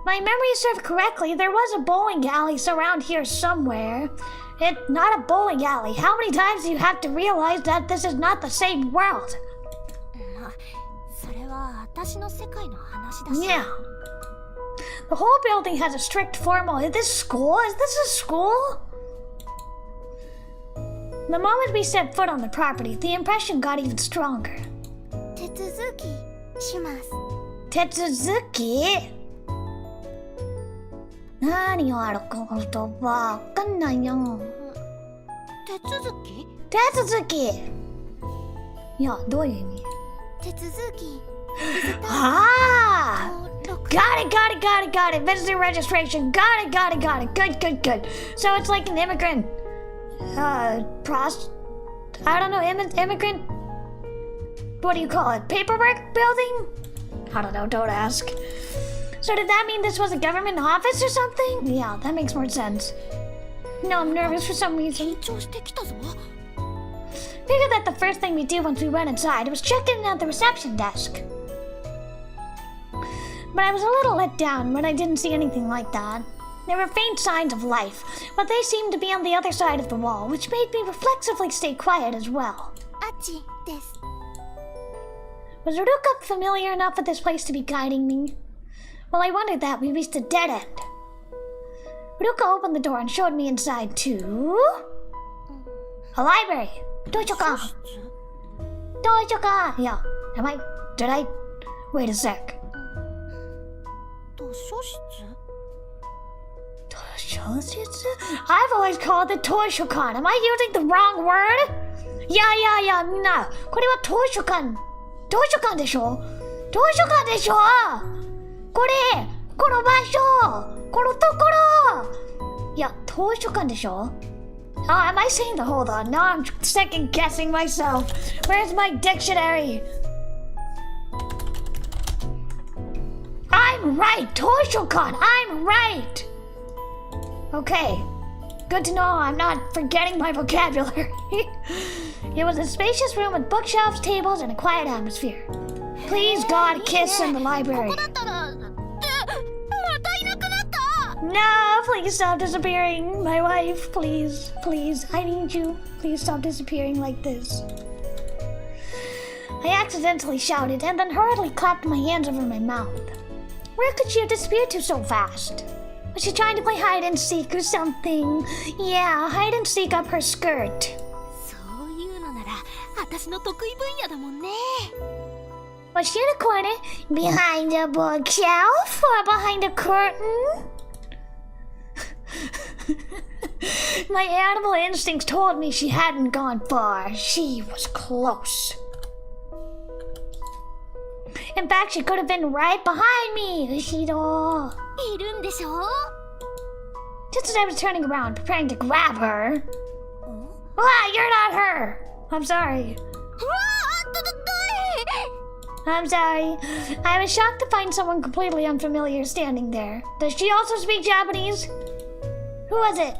My memory served correctly, there was a bowling alley around here somewhere. It's not a bowling alley. How many times do you have to realize that this is not the same world? それは私の世界の話だし。 Yeah. The whole building has a strict formal... Is this school? Is this a school? The moment we set foot on the property, the impression got even stronger. 手続きします。 Tetsuzuki? 何を歩くことわかんないよ。手続き? Tetsuzuki! いや、どういう意味? 手続き。 Ah! Got it. Visitor registration. Got it. Good. So it's like an immigrant, I don't know, immigrant, what do you call it? Paperwork building? I don't know, don't ask. So did that mean this was a government office or something? Yeah, that makes more sense. No, I'm nervous for some reason. 緊張してきたぞ。 Figured that the first thing we did once we went inside was check in at the reception desk. But I was a little let down when I didn't see anything like that. There were faint signs of life, but they seemed to be on the other side of the wall, which made me reflexively stay quiet as well. あっちです。 Was Ruka familiar enough with this place to be guiding me? Well, I wondered that we reached a dead end. Ruka opened the door and showed me inside to... a library. 図書館. Yeah. Did I? Wait a sec. 図書室? I've always called it 図書館. Am I using the wrong word? Yeah, みんな、これは図書館でしょ? 図書館でしょ? これ、この場所、このところ. Yeah, 図書館でしょ? Oh, am I saying the hold on? Now I'm second guessing myself. Where's my dictionary? I'm right! 図書館! I'm right! Okay. Good to know I'm not forgetting my vocabulary. It was a spacious room with bookshelves, tables, and a quiet atmosphere. Please, God, kiss in the library. No, please stop disappearing. My wife, please, please, I need you. Please stop disappearing like this. I accidentally shouted and then hurriedly clapped my hands over my mouth. Where could she have disappeared to so fast? Was she trying to play hide and seek or something? Yeah, hide and seek up her skirt. Was she in a corner, behind a bookshelf, or behind a curtain? My animal instincts told me she hadn't gone far. She was close. In fact, she could have been right behind me. Ushido. Just as I was turning around, preparing to grab her. Ah, you're not her. I'm sorry. I'm sorry. I was shocked to find someone completely unfamiliar standing there. Does she also speak Japanese? Who was it?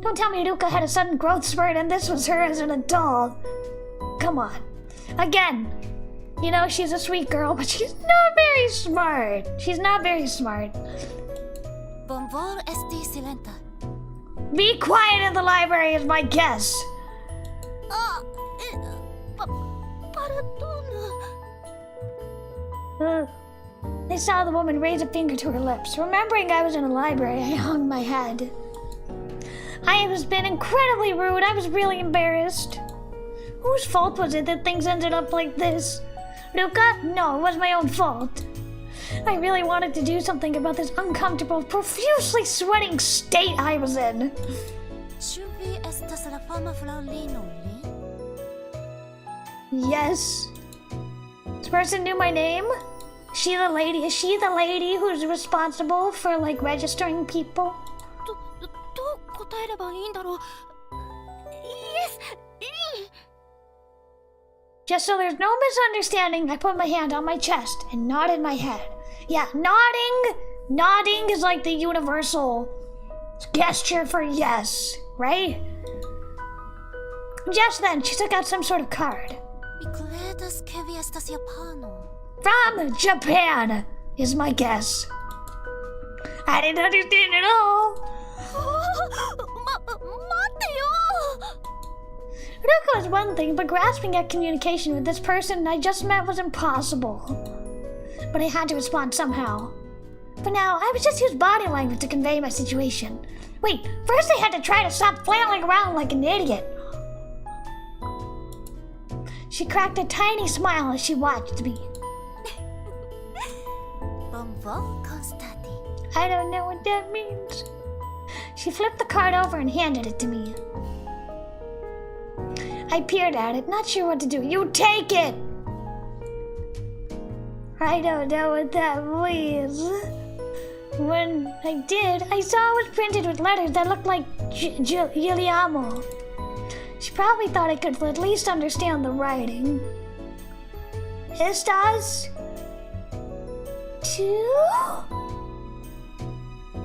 Don't tell me Ruka had a sudden growth spurt and this was her as an adult. Come on. Again. You know, she's a sweet girl, but she's not very smart. She's not very smart. Be quiet in the library is my guess. I saw the woman raise a finger to her lips. Remembering I was in a library, I hung my head. I have been incredibly rude. I was really embarrassed. Whose fault was it that things ended up like this? Ruka? No, it was my own fault. I really wanted to do something about this uncomfortable, profusely sweating state I was in. Yes. This person knew my name? Is she the lady who's responsible for, like, registering people? Just so there's no misunderstanding, I put my hand on my chest and nodded my head. Yeah, nodding is like the universal gesture for yes, right? Just then, she took out some sort of card. From Japan, is my guess. I didn't understand at all. Ruka was one thing, but grasping at communication with this person I just met was impossible. But I had to respond somehow. For now, I would just use body language to convey my situation. Wait, first I had to try to stop flailing around like an idiot. She cracked a tiny smile as she watched me. I don't know what that means. She flipped the card over and handed it to me. I peered at it, not sure what to do. You take it! I don't know what that means. When I did, I saw it was printed with letters that looked like Giuliano. She probably thought I could at least understand the writing. Estas? Two?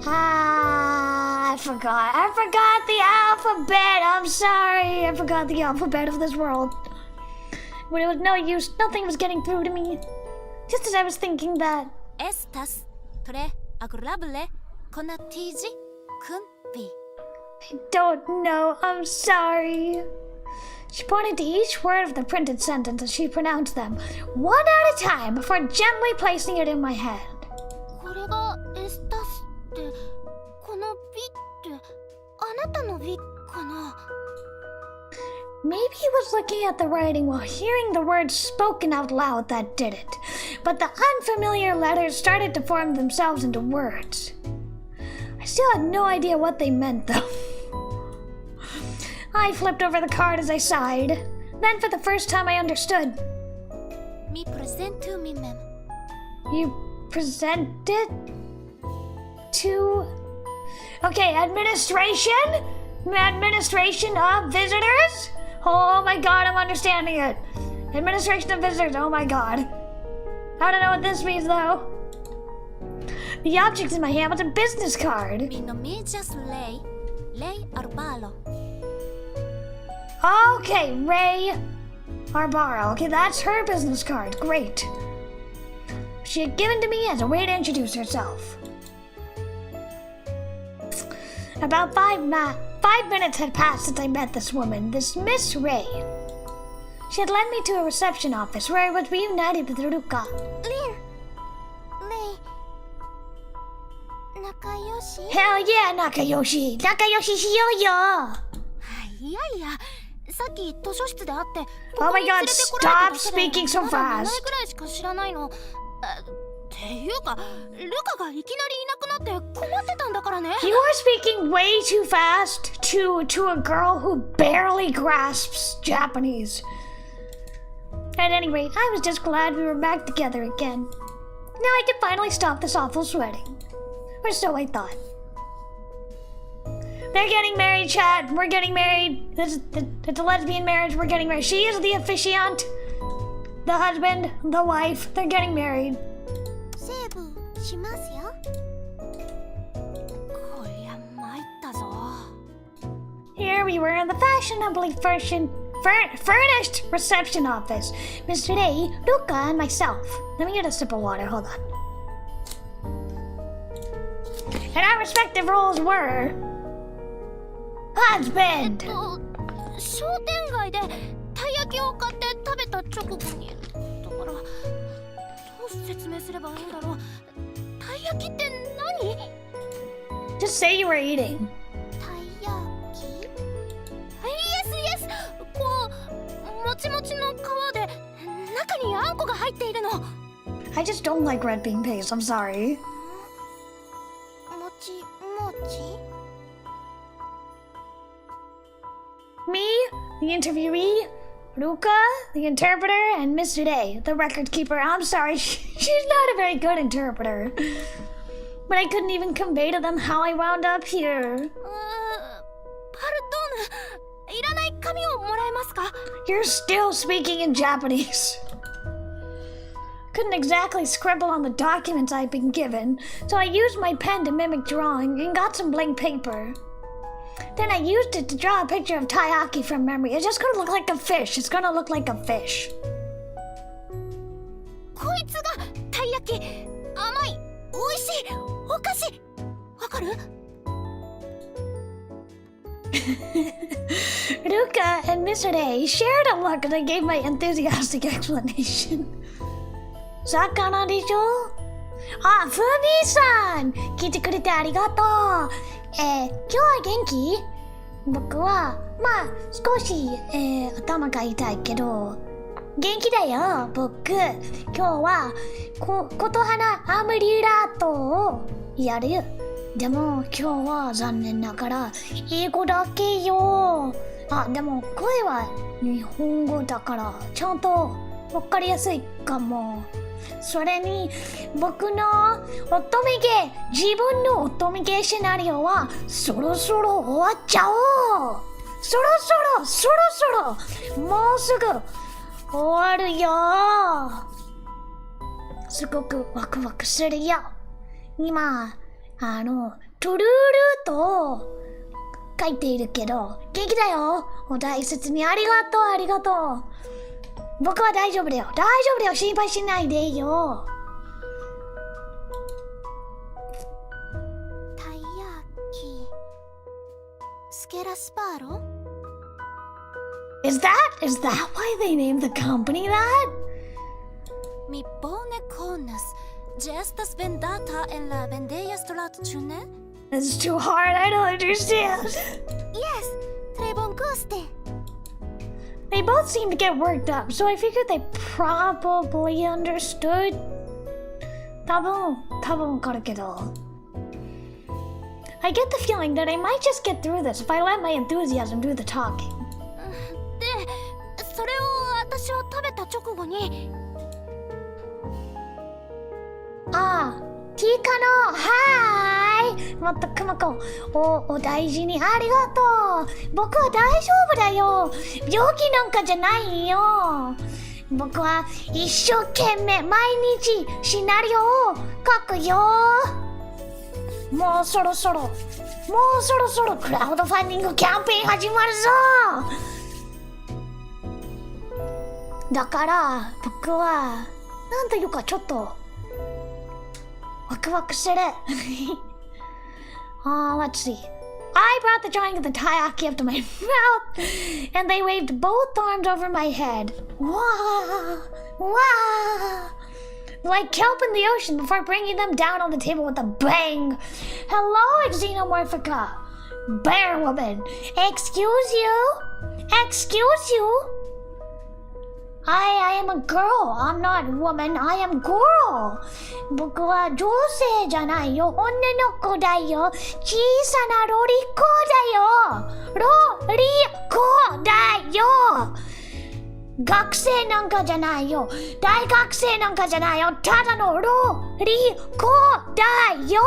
I forgot the alphabet. I'm sorry. I forgot the alphabet of this world. But it was no use. Nothing was getting through to me. Just as I was thinking that. Estas tre agradable conatigi kunbi. I don't know. I'm sorry. She pointed to each word of the printed sentence as she pronounced them, one at a time, before gently placing it in my hand. Maybe he was looking at the writing while hearing the words spoken out loud that did it, but the unfamiliar letters started to form themselves into words. I still had no idea what they meant, though. I flipped over the card as I sighed. Then for the first time I understood. Me present to me, ma'am. You present it to... Okay, administration of visitors. Oh my god, I'm understanding it. Administration of visitors, oh my god. I don't know what this means though. The object in my hand was a business card. Okay, Ray Arbaro. Okay, that's her business card. Great. She had given to me as a way to introduce herself. About 5 minutes had passed since I met this woman, this Miss Ray. She had led me to a reception office where I was reunited with Ruka. Hell yeah, Nakayoshi! Nakayoshi しようよ! Oh my god, stop speaking so fast! っていうか、ルカがいきなりいなくなって困ってたんだからね。You are speaking way too fast to a girl who barely grasps Japanese. At any rate, I was just glad we were back together again. Now I could finally stop this awful sweating. Or so I thought. They're getting married, Chad. We're getting married. It's a lesbian marriage. We're getting married. She is the officiant. The husband, the wife. They're getting married. Here we were in the fashionably furnished reception office. Mr. Day, Luca, and myself. Let me get a sip of water. Hold on. And our respective roles were husband. 商店街でたい焼きを買って食べた直後にだからどう説明すればいいんだろう。たい焼きって何？ Just say you were eating. たい焼き？Yes, yes. こうもちもちの皮で中にあんこが入っているの。I just don't like red bean paste. I'm sorry. もちもち？ Me, the interviewee, Ruka, the interpreter, and Mr. Day, the record keeper. I'm sorry, she's not a very good interpreter. But I couldn't even convey to them how I wound up here. Pardon. いらない紙をもらえますか? You're still speaking in Japanese. Couldn't exactly scribble on the documents I'd been given, so I used my pen to mimic drawing and got some blank paper. Then I used it to draw a picture of taiyaki from memory. It's just gonna look like a fish. It's gonna look like a fish. こいつがたい焼き。甘い、美味しい、お菓子。わかる？ Ruka and Mr. Day shared a look as I gave my enthusiastic explanation. 魚でしょ？あ、フーミーさん！聞いてくれてありがとう。今日は元気？僕は、まあ、少し、頭が痛いけど、元気だよ、僕。今日は、ことはアムリラートをやる。でも、今日は残念ながら、英語だけよ。あ、でも、声は日本語だから、ちゃんとわかりやすいかも。それに僕の乙女芸、自分の乙女芸シナリオはそろそろ終わっちゃおう。そろそろもうすぐ終わるよ。すごくワクワクするよ。今トゥルールーと書いているけど元気だよ。お大切にありがとうありがとう。僕は大丈夫だよ。大丈夫だよ。心配しないでよ。たい焼き。スケラスパーロ？ Is that why they named the company that? Mi pone conas. Ya estás vendata en la vendella stratune? It's too hard. I don't understand. Yes, tre bon guste. They both seem to get worked up, so I figured they probably understood. 多分わかるけど。I get the feeling that I might just get through this if I let my enthusiasm do the talking. で、それを私は食べた直後に。ああ、ティカのはーい。もっとクマコお大事にありがとう。僕は大丈夫だよ。病気なんかじゃないよ。僕は一生懸命毎日シナリオを書くよ。もうそろそろクラウドファンディングキャンペーン始まるぞ。だから僕はなんというかちょっとワクワクする。let's see. I brought the drawing of the taiyaki up to my mouth, and they waved both arms over my head. Wow! Wow! Like kelp in the ocean before bringing them down on the table with a bang. Hello, Xenomorphica. Bear woman. Excuse you? I am a girl. I'm not woman. I am girl. 僕は女性じゃないよ。女の子だよ。小さなロリコだよ。ロリコだよ。学生なんかじゃないよ。大学生なんかじゃないよ。ただのロリコだよ。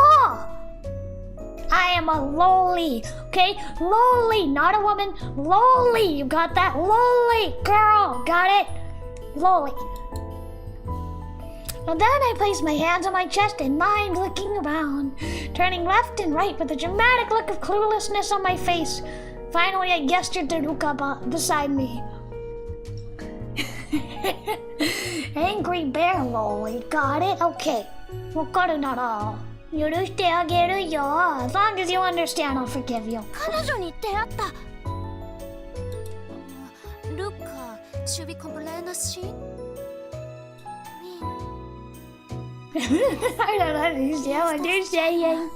I am a loli, okay? Loli, not a woman. Loli, you got that? Loli, girl, got it? Loli. And then I placed my hands on my chest and mind looking around, turning left and right with a dramatic look of cluelessness on my face. Finally, I gestured to Ruka beside me. Angry bear, Loli. Got it? Okay. わかるなら許してあげるよ。As long as you understand, I'll forgive you. 彼女に出会った。ルカ、should we complain she? I don't understand what you're saying.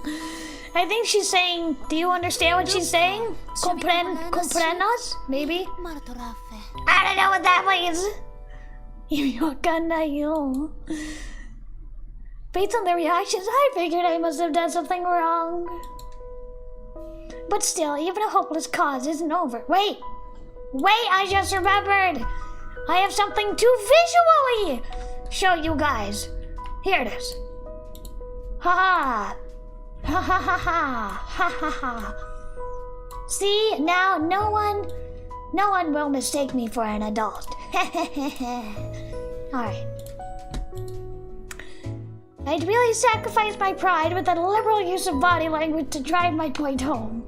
I think she's saying, do you understand what she's saying? Comprendas? Maybe? I don't know what that means. 意味わかんないよ。Based on their reactions, I figured I must have done something wrong. But still, even a hopeless cause isn't over. Wait, I just remembered. I have something to visually show you guys. Here it is. Ha ha ha ha ha ha. See, now no one will mistake me for an adult. Alright. I'd really sacrifice my pride with a liberal use of body language to drive my point home.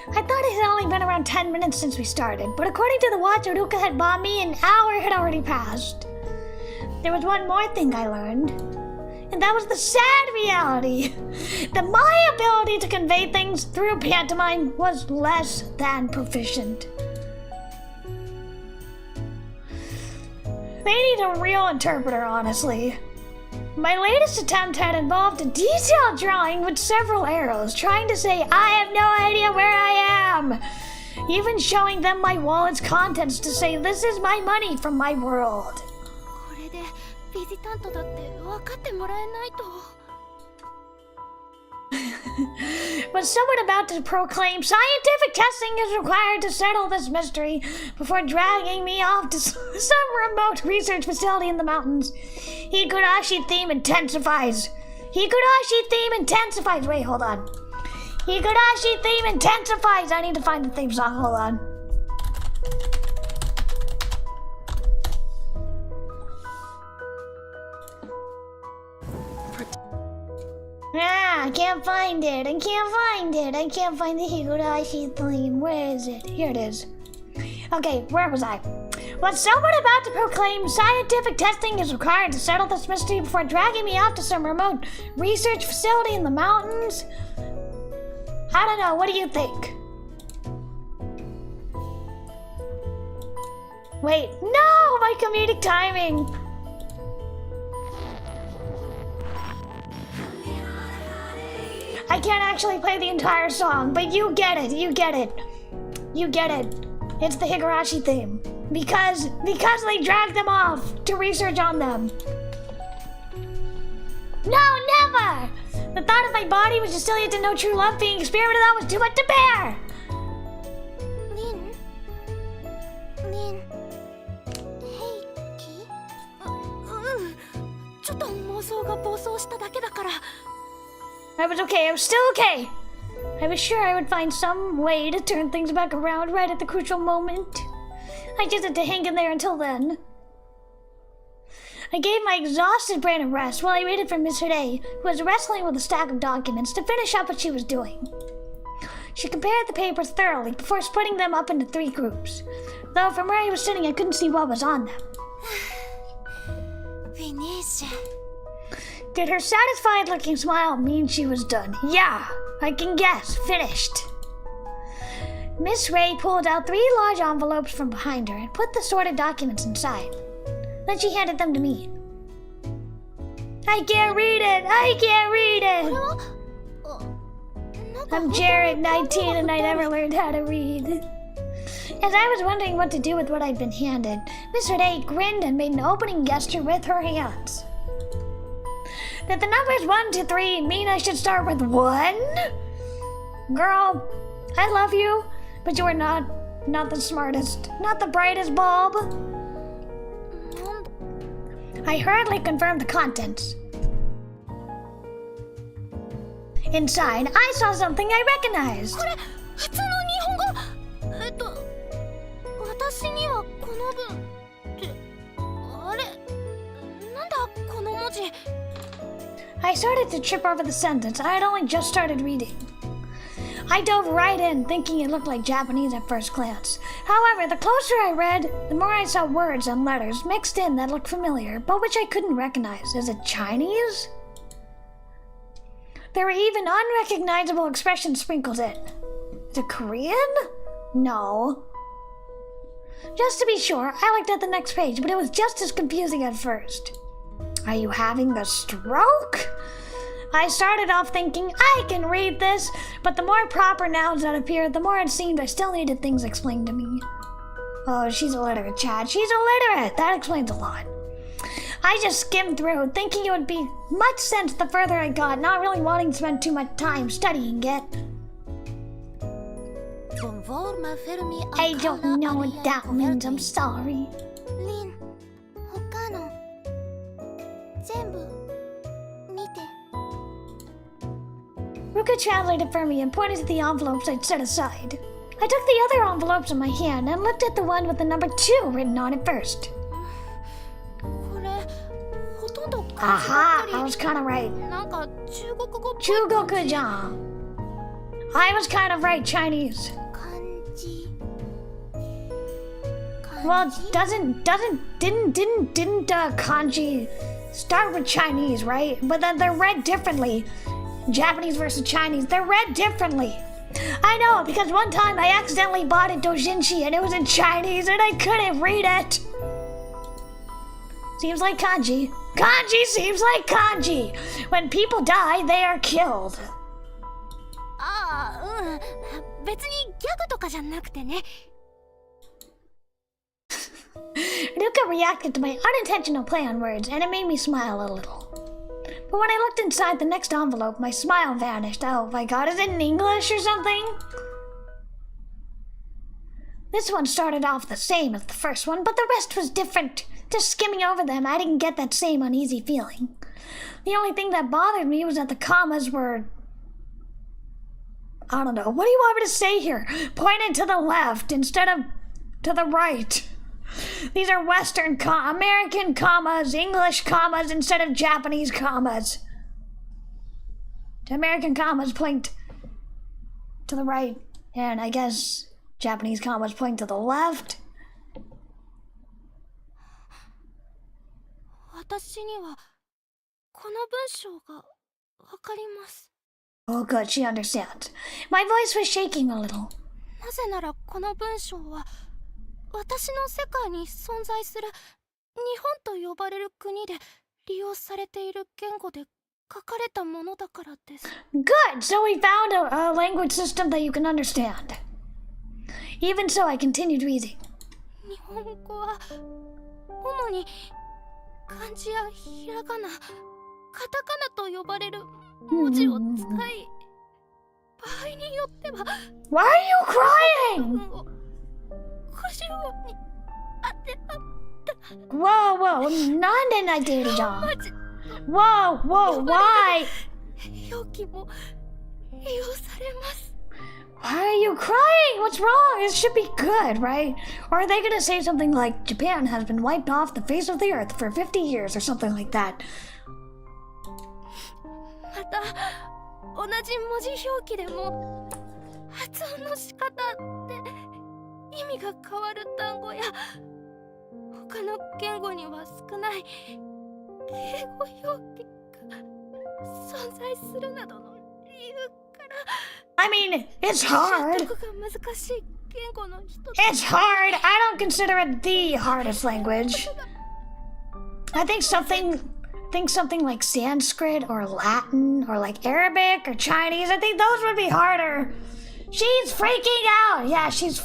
I thought it had only been around 10 minutes since we started, but according to the watch Uruka had bought me, an hour had already passed. There was one more thing I learned, and that was the sad reality that my ability to convey things through pantomime was less than proficient. They need a real interpreter, honestly. My latest attempt had involved a detailed drawing with several arrows, trying to say I have no idea where I am. Even showing them my wallet's contents to say this is my money from my world. But someone about to proclaim scientific testing is required to settle this mystery before dragging me off to some remote research facility in the mountains. Higurashi theme intensifies. Wait, hold on. Higurashi theme intensifies. I need to find the theme song. Hold on. I can't find it. I can't find the Higurashi theme. Where is it? Here it is. Okay, where was I? Was someone about to proclaim scientific testing is required to settle this mystery before dragging me off to some remote research facility in the mountains? I don't know. What do you think? Wait, no! My comedic timing! I can't actually play the entire song, but you get it. It's the Higurashi theme. Because they dragged them off to research on them. No, never! The thought of my body was just still yet to know true love being experimented on was too much to bear! 想が暴走しただけだから。 I was okay. I was still okay. I was sure I would find some way to turn things back around right at the crucial moment. I just had to hang in there until then. I gave my exhausted brain a rest while I waited for Miss Hide, who was wrestling with a stack of documents, to finish up what she was doing. She compared the papers thoroughly before splitting them up into 3 groups, though from where I was sitting I couldn't see what was on them. Finish. Did her satisfied-looking smile mean she was done? Yeah, I can guess. Finished. Miss Ray pulled out 3 large envelopes from behind her and put the sorted documents inside. Then she handed them to me. I can't read it! I can't read it! I'm Jared, 19, and I never learned how to read. As I was wondering what to do with what I'd been handed, Miss Ray grinned and made an opening gesture with her hands. Did the numbers 1 to 3 mean I should start with 1? Girl, I love you, but you are not the smartest, not the brightest bulb. I hurriedly confirmed the contents. Inside, I saw something I recognized. これ普通の日本語。私にはこの文ってあれなんだこの文字。I started to trip over the sentence I had only just started reading. I dove right in, thinking it looked like Japanese at first glance. However, the closer I read, the more I saw words and letters mixed in that looked familiar, but which I couldn't recognize. Is it Chinese? There were even unrecognizable expressions sprinkled in. Is it Korean? No. Just to be sure, I looked at the next page, but it was just as confusing at first. Are you having the stroke? I started off thinking, I can read this, but the more proper nouns that appeared, the more it seemed I still needed things explained to me. Oh, she's illiterate, Chad. She's illiterate. That explains a lot. I just skimmed through, thinking it would be much sense the further I got, not really wanting to spend too much time studying it. I don't know what that means, I'm sorry. Ruka translated for me and pointed to the envelopes I'd set aside. I took the other envelopes in my hand and looked at the one with the number 2 written on it first. Aha! I was kinda right. 中国じゃん. I was kind of right, Chinese. Well, didn't kanji start with Chinese, right? But then they're read differently. Japanese versus Chinese, they're read differently. I know, because one time I accidentally bought a doujinshi and it was in Chinese and I couldn't read it. Seems like kanji. Kanji seems like kanji. When people die, they are killed. 別にギャグとかじゃなくてね。Ruka reacted to my unintentional play on words, and it made me smile a little. But when I looked inside the next envelope, my smile vanished. Oh my god, is it in English or something? This one started off the same as the first one, but the rest was different. Just skimming over them, I didn't get that same uneasy feeling. The only thing that bothered me was that the commas were... I don't know. What do you want me to say here? Pointed to the left instead of to the right. These are Western American commas, English commas instead of Japanese commas. The American commas point to the right, and I guess Japanese commas point to the left. 私にはこの文章がわかります。 Oh good, she understands. My voice was shaking a little. なぜならこの文章は私の世界に存在する日本と呼ばれる国で利用されている言語で書かれたものだからです。 Good, so we found a language system that you can understand. Even so, I continued reading. 日本語は主に漢字やひらがな、カタカナと呼ばれる文字を使い、場合によっては Why are you crying? 故障に当てはった。 Whoa, whoa, なんで泣いているじゃん。Whoa, whoa, why? 表記も利用されます。 Why are you crying? What's wrong? It should be good, right? Or are they gonna say something like, Japan has been wiped off the face of the earth for 50 years or something like that? また同じ文字表記でも発音の仕方って意味が変わる単語や他の言語には少ない敬語表記が存在するなどの理由から I mean, it's hard. 習得が難しい言語の一つ It's hard. I don't consider it the hardest language. I think something like Sanskrit or Latin or like Arabic or Chinese, I think those would be harder. She's freaking out. Yeah, she's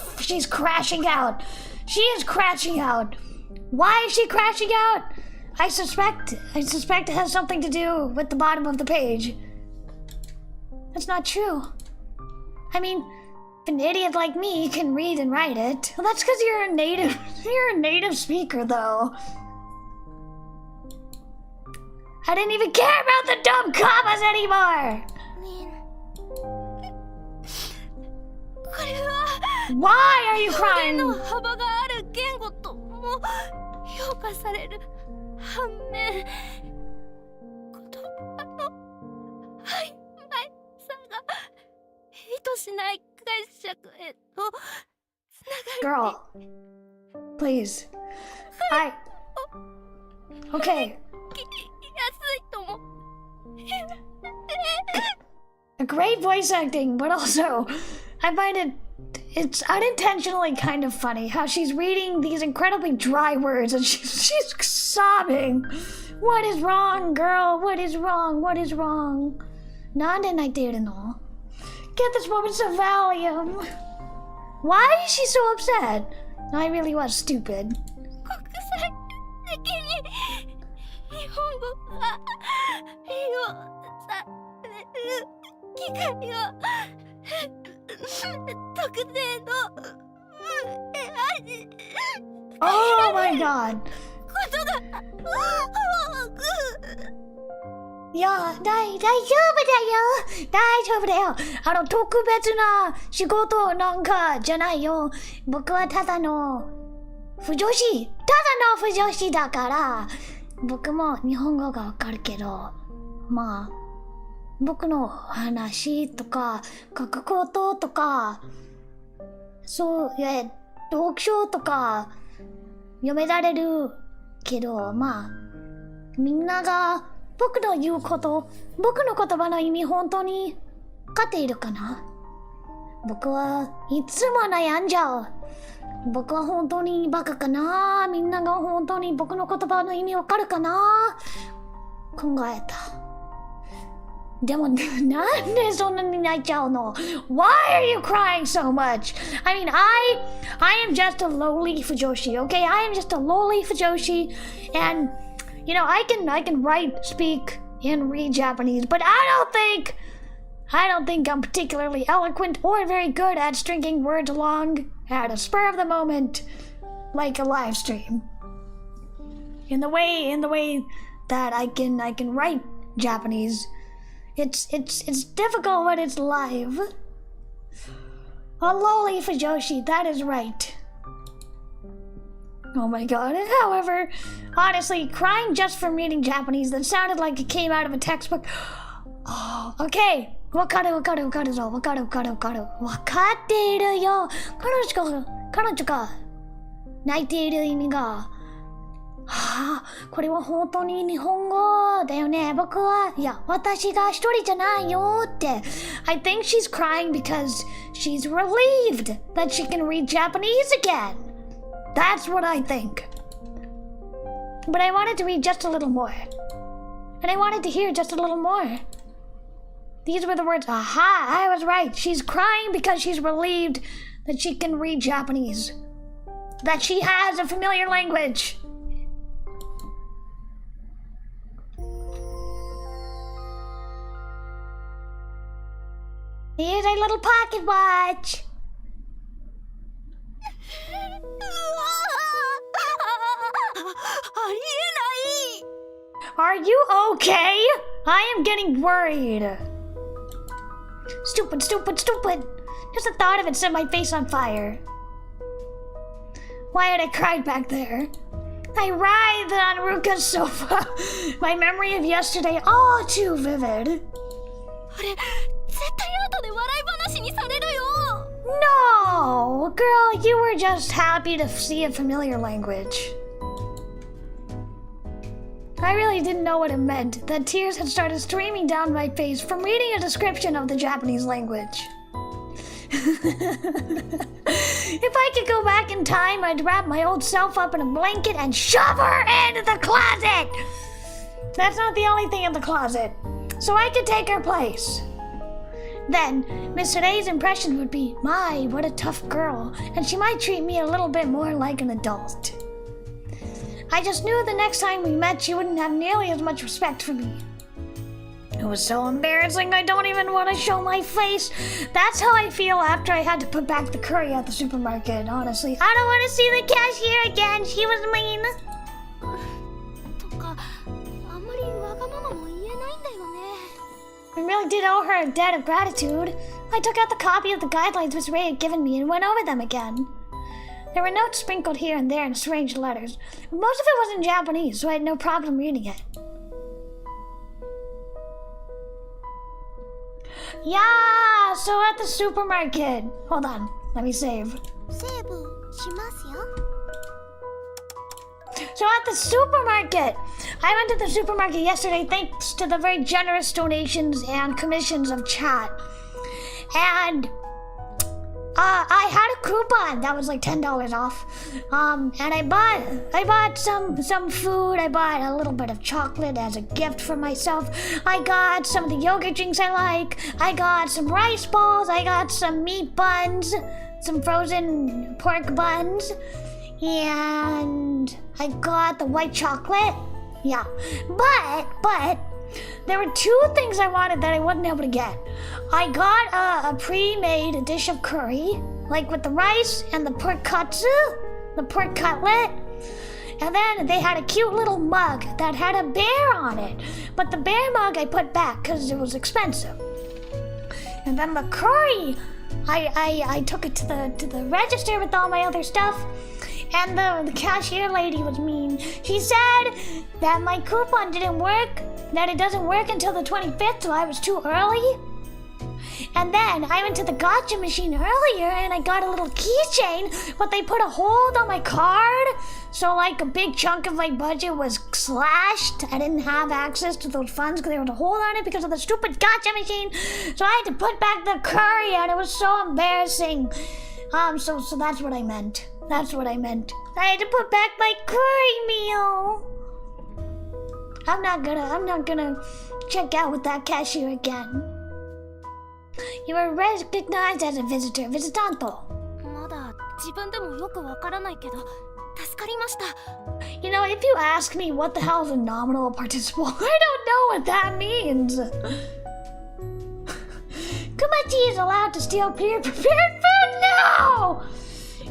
crashing out. She is crashing out. Why is she crashing out? I suspect it has something to do with the bottom of the page. That's not true. I mean, if an idiot like me can read and write it, well, that's because you're a native speaker, though. I didn't even care about the dumb commas anymore. これは Why are you 表 crying? 現の幅がある言語とも評価される反面、言葉の曖昧さが意図しない解釈へとつなが Girl, please. Okay. りやすいとも A great voice acting, but also, I find it's unintentionally kind of funny how she's reading these incredibly dry words and she's sobbing. What is wrong, girl? What is wrong? What is wrong? Nande naiteru no? Get this woman some Valium. Why is she so upset? I really was stupid. 国際的に日本語が利用される機会が特定の Oh my god. ことが多く いや、大丈夫だよ。特別な仕事なんかじゃないよ。僕はただの不女子だから、僕も日本語がわかるけど、まあ、僕の話とか、書くこととか、読書とか、読められるけど、まあ、みんなが、僕の言うこと、僕の言葉の意味本当に分かっているかな？僕はいつも悩んじゃう。僕は本当にバカかな？みんなが本当に僕の言葉の意味分かるかな？考えた。でもなんでそんなに泣いちゃうの？ Why are you crying so much? I mean, I am just a loli fujoshi, okay? I am just a loli fujoshi, and you know, I can write, speak, and read Japanese, but I don't think I'm particularly eloquent or very good at stringing words along at a spur of the moment, like a live stream. In the way that I can write Japanese, it's difficult when it's live. A loli fujoshi, that is right. Oh my god. However, honestly, crying just from reading Japanese that sounded like it came out of a textbook. Oh, okay. わかるぞ。わかっているよ。彼女が泣いている意味が。これは本当に日本語だよね。私が一人じゃないよって。I think she's crying because she's relieved that she can read Japanese again. That's what I think. But I wanted to read just a little more. And I wanted to hear just a little more. These were the words. Aha, I was right. She's crying because she's relieved that she can read Japanese. That she has a familiar language. Here's a little pocket watch. Are you okay? I am getting worried. Stupid. Just the thought of it set my face on fire. Why had I cried back there? I writhed on Ruka's sofa. My memory of yesterday all too vivid. あれ、絶対後で笑い話にされるよ。 No! Girl, you were just happy to see a familiar language. I really didn't know what it meant, that tears had started streaming down my face from reading a description of the Japanese language. If I could go back in time, I'd wrap my old self up in a blanket and shove her into the closet! That's not the only thing in the closet, so I could take her place. Then, Miss Today's impression would be, my, what a tough girl, and she might treat me a little bit more like an adult. I just knew the next time we met she wouldn't have nearly as much respect for me. It was so embarrassing I don't even want to show my face. That's how I feel after I had to put back the curry at the supermarket, honestly. I don't want to see the cashier again, she was mean. とか、あんまりわがままも言えないんだよね。 I really did owe her a debt of gratitude. I took out the copy of the guidelines Miss Ray had given me and went over them again. There were notes sprinkled here and there in strange letters. Most of it was in Japanese, so I had no problem reading it. Yeah, so at the supermarket. Hold on, let me save. セーブしますよ。 So at the supermarket, I went to the supermarket yesterday thanks to the very generous donations and commissions of chat. And I had a coupon that was like $10 off. And I bought some food. I bought a little bit of chocolate as a gift for myself. I got some of the yogurt drinks I like. I got some rice balls. I got some meat buns, some frozen pork buns. And I got the white chocolate. Yeah. But there were two things I wanted that I wasn't able to get. I got a pre-made dish of curry, like with the rice and the pork katsu, the pork cutlet. And then they had a cute little mug that had a bear on it. But the bear mug I put back because it was expensive. And then the curry, I took it to the register with all my other stuff. And the cashier lady was mean. She said that my coupon didn't work, that it doesn't work until the 25th, so I was too early. And then I went to the gotcha machine earlier and I got a little keychain, but they put a hold on my card. So like a big chunk of my budget was slashed. I didn't have access to those funds because there was a hold on it because of the stupid gotcha machine. So I had to put back the curry and it was so embarrassing. So that's what I meant. That's what I meant. I had to put back my curry meal. I'm not gonna check out with that cashier again. You were recognized as a visitor, visitanto. まだ自分でもよくわからないけど、助かりました。 You know, if you ask me what the hell is a nominal participle, I don't know what that means. Kumachi is allowed to steal pre-prepared food? No!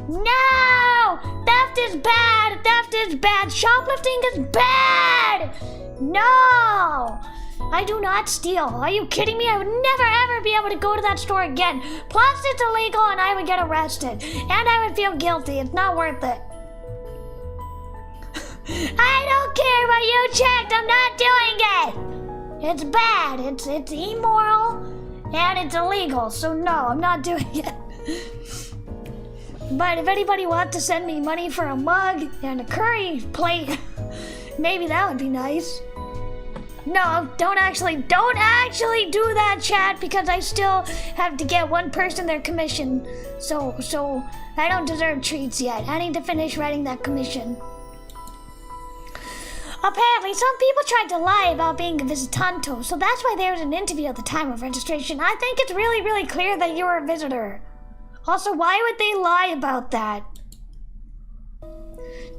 No! Theft is bad! Theft is bad! Shoplifting is bad! No! I do not steal. Are you kidding me? I would never ever be able to go to that store again. Plus it's illegal and I would get arrested. And I would feel guilty. It's not worth it. I don't care what you checked. I'm not doing it. It's bad. It's immoral and it's illegal. So no, I'm not doing it. But if anybody wants to send me money for a mug and a curry plate, maybe that would be nice. No, don't actually do that, chat, because I still have to get one person their commission. So I don't deserve treats yet. I need to finish writing that commission. Apparently, some people tried to lie about being a visitanto, so that's why there was an interview at the time of registration. I think it's really, really clear that you were a visitor. Also, why would they lie about that?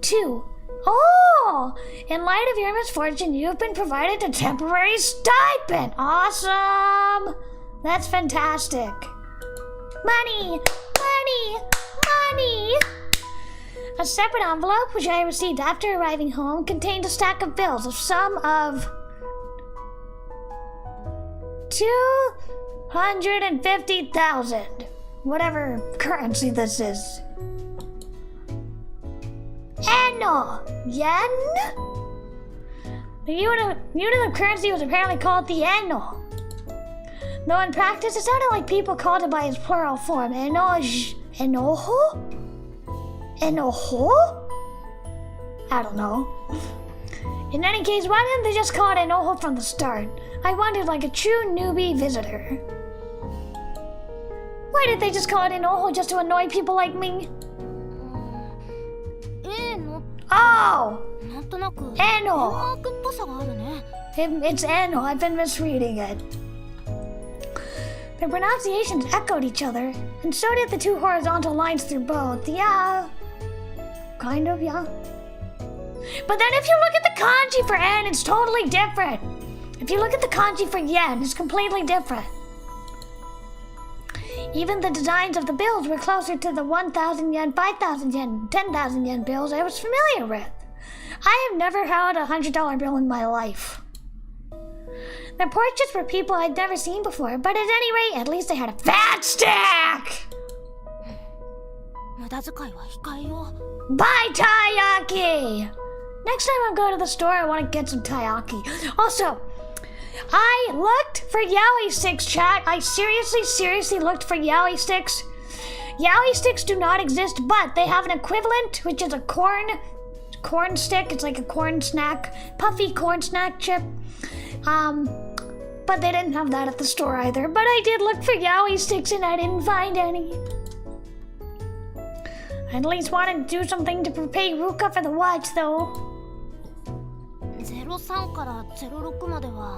2. Oh! In light of your misfortune, you've been provided a temporary stipend! Awesome! That's fantastic. Money! Money! Money! A separate envelope, which I received after arriving home, contained a stack of bills of sum of 250,000. Whatever currency this is. Eno! Yen? The unit of currency was apparently called the eno. Though in practice, it sounded like people called it by its plural form. Eroge. Enoho? Enoho? I don't know. In any case, why didn't they just call it Enoho from the start? I wondered like a true newbie visitor. Why did they just call it Enoho just to annoy people like me? Oh! Eno! It's Eno. I've been misreading it. The pronunciations echoed each other, and so did the two horizontal lines through both. Yeah. Kind of, yeah. But then if you look at the kanji for en, it's totally different. If you look at the kanji for yen, it's completely different. Even the designs of the bills were closer to the 1,000 yen, 5,000 yen, 10,000 yen bills I was familiar with. I have never held a $100 bill in my life. Their portraits were people I'd never seen before, but at any rate, at least I had a fat stack! Buy taiyaki! Next time I go to the store, I want to get some taiyaki. Also, I looked for yaoi sticks, chat. I seriously looked for yaoi sticks. Yaoi sticks do not exist, but they have an equivalent, which is a corn stick. It's like a corn snack, puffy corn snack chip. But they didn't have that at the store either. But I did look for yaoi sticks and I didn't find any. I at least wanted to do something to prepare Ruka for the watch, though. 03から06までは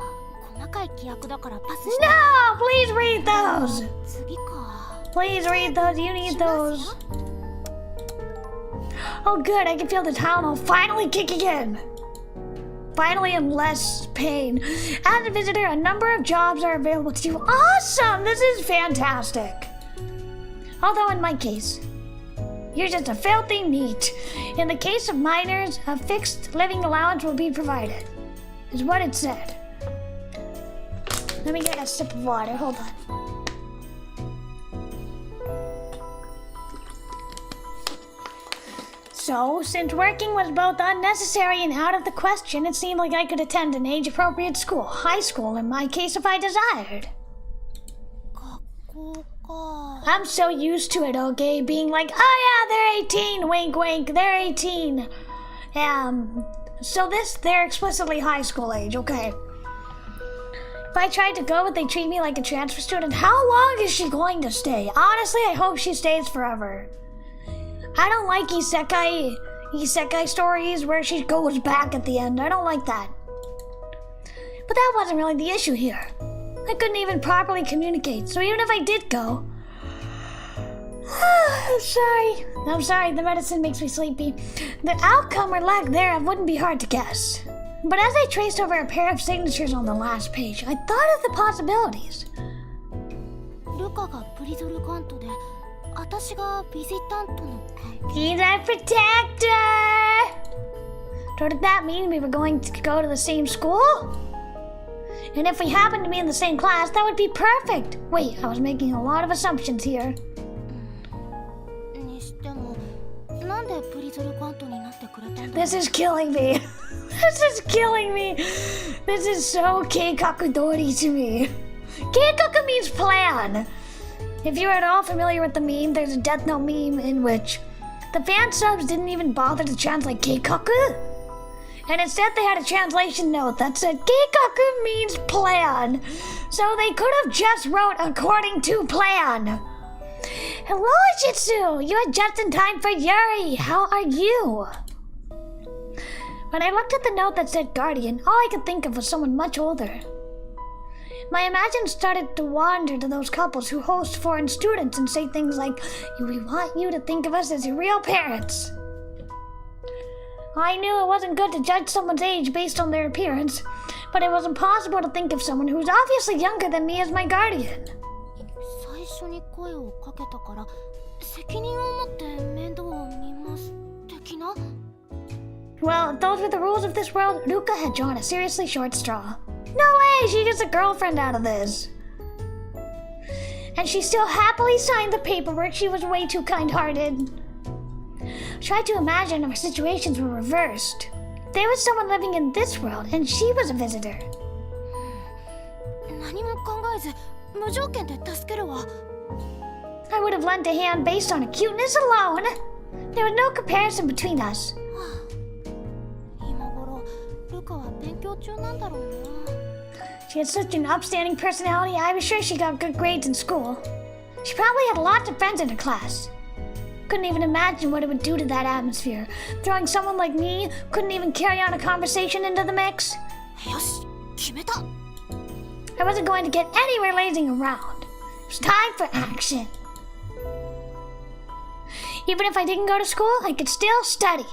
細かい規約だからパスして。 No! Please read those! 次か。 Please read those. You need those. Oh, good. I can feel the Tylenol finally kicking in. Finally, in less pain. As a visitor, a number of jobs are available to you. Awesome! This is fantastic. Although in my case, you're just a filthy NEET. In the case of minors, a fixed living allowance will be provided, is what it said. Let me get a sip of water. Hold on. So, since working was both unnecessary and out of the question, it seemed like I could attend an age-appropriate school, high school in my case if I desired. I'm so used to it, okay? Being like, oh yeah, they're 18, wink wink, they're 18. So they're explicitly high school age, okay? If I tried to go, would they treat me like a transfer student? How long is she going to stay? Honestly, I hope she stays forever. I don't like isekai stories where she goes back at the end. I don't like that. But that wasn't really the issue here. I couldn't even properly communicate, so even if I did go... I'm sorry, the medicine makes me sleepy. The outcome or lack thereof wouldn't be hard to guess. But as I traced over a pair of signatures on the last page, I thought of the possibilities. He's a protector! So did that mean we were going to go to the same school? And if we happened to be in the same class, that would be perfect! Wait, I was making a lot of assumptions here. This is killing me. This is killing me. This is so keikaku-dori to me. Keikaku means plan. If you're at all familiar with the meme, there's a Death Note meme in which the fan subs didn't even bother to translate keikaku. And instead they had a translation note that said keikaku means plan. So they could have just wrote according to plan. Hello, Jitsu! You're just in time for Yuri! How are you? When I looked at the note that said Guardian, all I could think of was someone much older. My imagination started to wander to those couples who host foreign students and say things like, we want you to think of us as your real parents. I knew it wasn't good to judge someone's age based on their appearance, but it was impossible to think of someone who's obviously younger than me as my guardian. Well, if those were the rules of this world, Ruka had drawn a seriously short straw. No way, she gets a girlfriend out of this. And she still happily signed the paperwork. She was way too kind-hearted. Tried to imagine if our situations were reversed. There was someone living in this world, and she was a visitor. 何も考えず無条件で助けるわ。I would have lent a hand based on cuteness alone. There was no comparison between us. 今頃ルカは勉強中なんだろうな。She had such an upstanding personality. I was sure she got good grades in school. She probably had lots of friends in her class. Couldn't even imagine what it would do to that atmosphere. Throwing someone like me couldn't even carry on a conversation into the mix. よし、決めた。I wasn't going to get anywhere lazing around. It was time for action. Even if I didn't go to school, I could still study.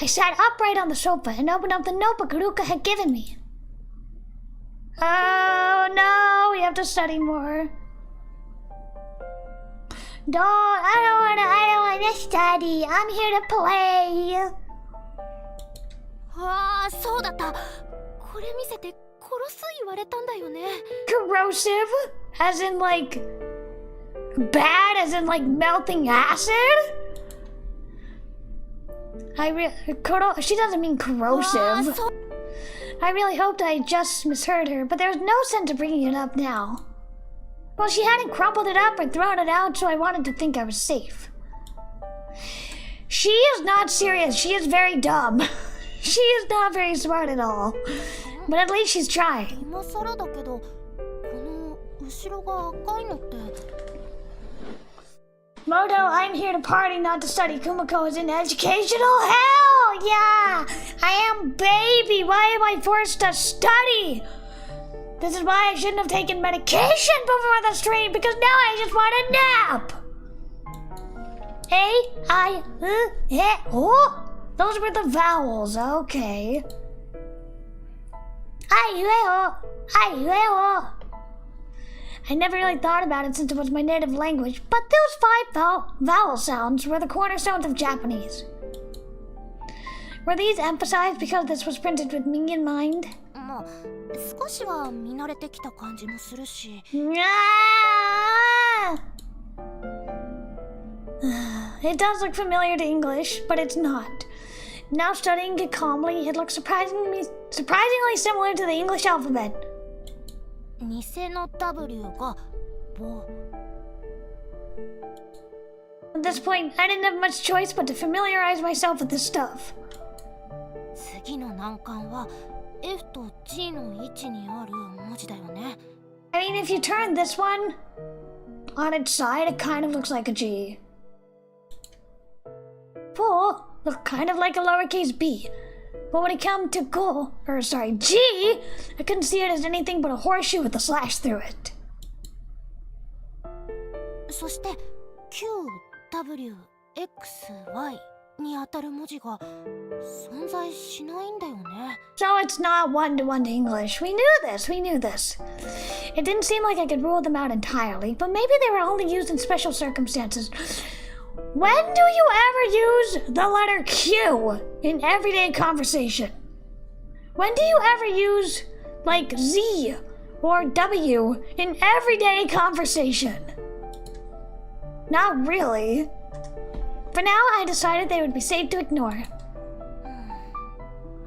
I sat upright on the sofa and opened up the notebook Ruka had given me. Oh no, we have to study more. I don't want to study. I'm here to play. ああ、そうだった。これ見せて殺す言われたんだよね。Corrosive? As in like bad? As in like melting acid? She doesn't mean corrosive. I really hoped I just misheard her, but there was no sense of bringing it up now. Well, she hadn't crumpled it up or thrown it out, so I wanted to think I was safe. She is not serious. She is very dumb. She is not very smart at all. But at least she's trying. 今更だけど、この後ろが赤いのって。Moto, I'm here to party, not to study. Kumakko is in educational hell! Yeah! I am baby! Why am I forced to study? This is why I shouldn't have taken medication before the stream, because now I just want a nap! Oh! Those were the vowels, okay. I never really thought about it since it was my native language, but those 5 vowel sounds were the cornerstones of Japanese. Were these emphasized because this was printed with me in mind? まあ、少しは見慣れてきた感じもするし。It does look familiar to English, but it's not. Now studying it calmly, it looks surprisingly similar to the English alphabet. 偽の W がボ。 At this point, I didn't have much choice but to familiarize myself with this stuff. 次の難関は F と G の位置にある文字だよね。I mean, if you turn this one on its side, it kind of looks like a G. 4 look kind of like a lowercase b. But when it came to G, I couldn't see it as anything but a horseshoe with a slash through it. そして Q、W、X、Y に当たる文字が存在しないんだよね。So it's not one-to-one to English. We knew this. It didn't seem like I could rule them out entirely, but maybe they were only used in special circumstances. When do you ever use the letter Q in everyday conversation? When do you ever use, like, Z or W in everyday conversation? Not really. For now, I decided they would be safe to ignore.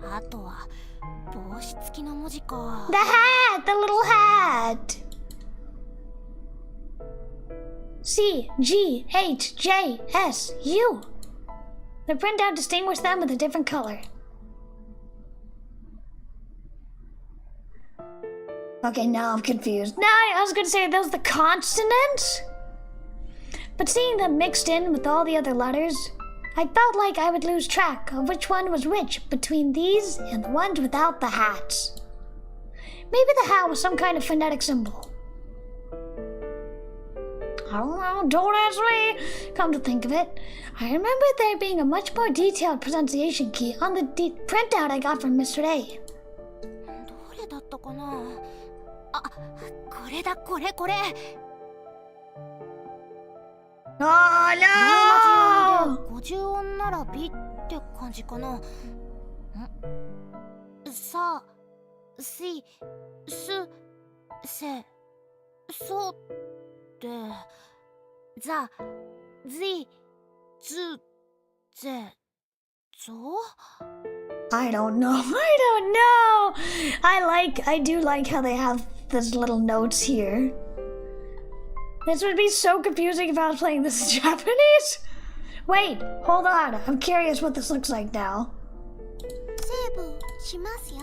あとは帽子付きの文字か。 The hat! The little hat! C, G, H, J, S, U. The printout distinguished them with a different color. Okay, now I'm confused. Now I was gonna say, are those the consonants? But seeing them mixed in with all the other letters, I felt like I would lose track of which one was which between these and the ones without the hats. Maybe the hat was some kind of phonetic symbol. I don't know, don't ask me. Come to think of it, I remember there being a much more detailed pronunciation key on the printout I got from Mr. A. どれだったかなあ、これだ、これ。Oh no! 50音ならビってて感じかな。さ、し、す、せ、そってざ、じ、ず、ぜ、ぞ。 I don't know. I don't know. I do like how they have these little notes here. This would be so confusing if I was playing this in Japanese. Wait, hold on. I'm curious what this looks like now. セーブしますよ。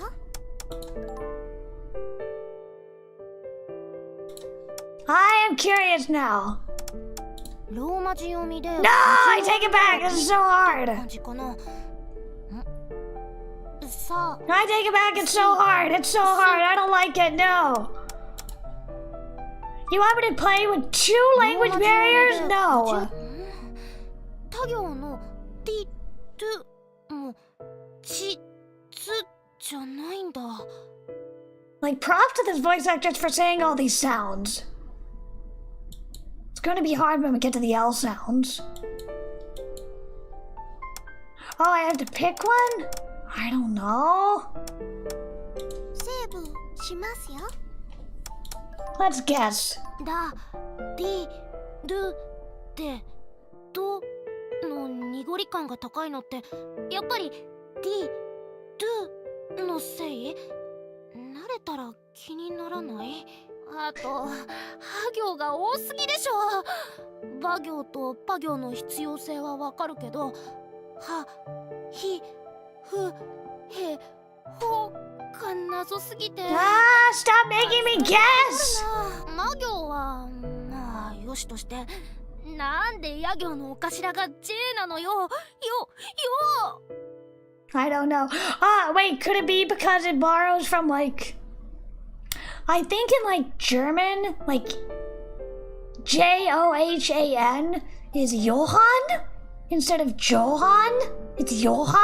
I am curious now. ローマ字読みで No, I take it back. This is so hard. 感じかな。さ、 I take it back. It's so hard. It's so hard. I don't like it. No. You want me to play with 2 language barriers? No. 他行のティ、トゥもチ、ツじゃないんだ。 Like, props to this voice actress for saying all these sounds. It's going to be hard when we get to the L sounds. Oh, I have to pick one? I don't know. セーブしますよ。 Let's guess. だ、ディ、ドゥ、で、ドの濁り感が高いのってやっぱりディ、ドゥのせい？慣れたら気にならない？あと、ハ行が多すぎでしょ。バ行とパ行の必要性はわかるけど、は、ひ、ふ、へ、ほが謎すぎて。Ah, stop making me guess! マ行はまあよしとして、なんでヤ行のお頭が J なのよ。I don't know. Ah, wait, could it be because it borrows from, like... I think in, like, German, like... Johan is Johann? Instead of Johann? It's Johann?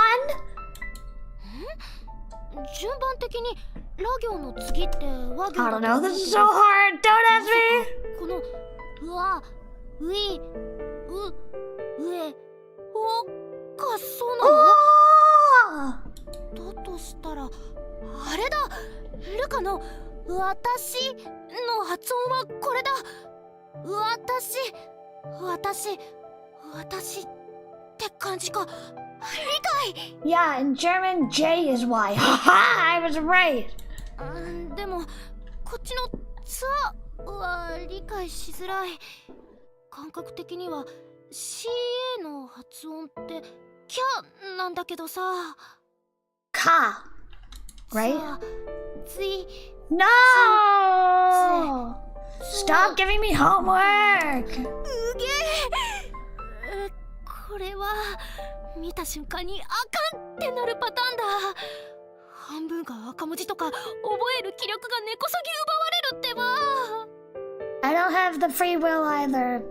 順番的にラ行の次って和行 I だ don't と know, 思うんだ this is け so ど、 hard! Don't ask me! このうわ、うい、う、うえ、おがそうなの？ Oh! だとしたらあれだ、ルカの私の発音はこれだ。私って感じか。理解。 Yeah, in German, J is Y. Haha, I was right! でもこっちのザは理解しづらい。感覚的には CA の発音ってキャなんだけどさ。 Ka. Right? さ、つい、 No! Stop giving me homework! うげえ。これは見た瞬間にあかんってなるパターンだ。半分が赤文字とか覚える気力が根こそぎ奪われるってば。 I don't have the free will either.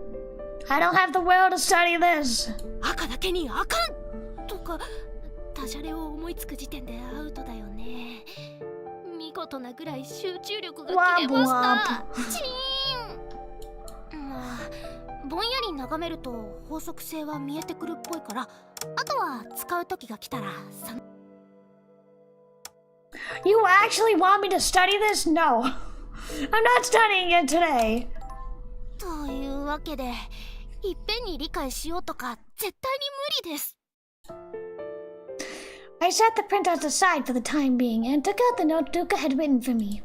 I don't have the will to study this. 赤だけにあかんとかダジャレを思いつく時点でアウトだよね。見事なぐらい集中力が切れました。チーン。まあぼんやり眺めると法則性は見えてくるっぽいから、あとは使う時が来たらさ。 You actually want me to study this? No. I'm not studying it today. というわけでいっぺんに理解しようとか絶対に無理です。 I set the printouts aside for the time being and took out the note Duca had written for me.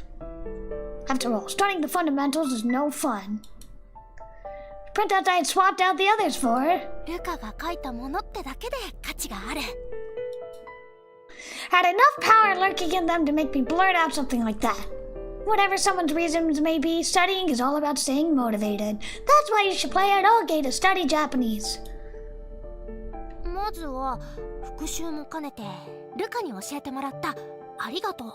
After all, studying the fundamentals is no fun. The printouts I had swapped out the others for. ルカが書いたものってだけで価値がある。 Had enough power lurking in them to make me blurt out something like that. Whatever someone's reasons may be, studying is all about staying motivated. That's why you should play eroge to study Japanese. まずは復習も兼ねてルカに教えてもらったありがとう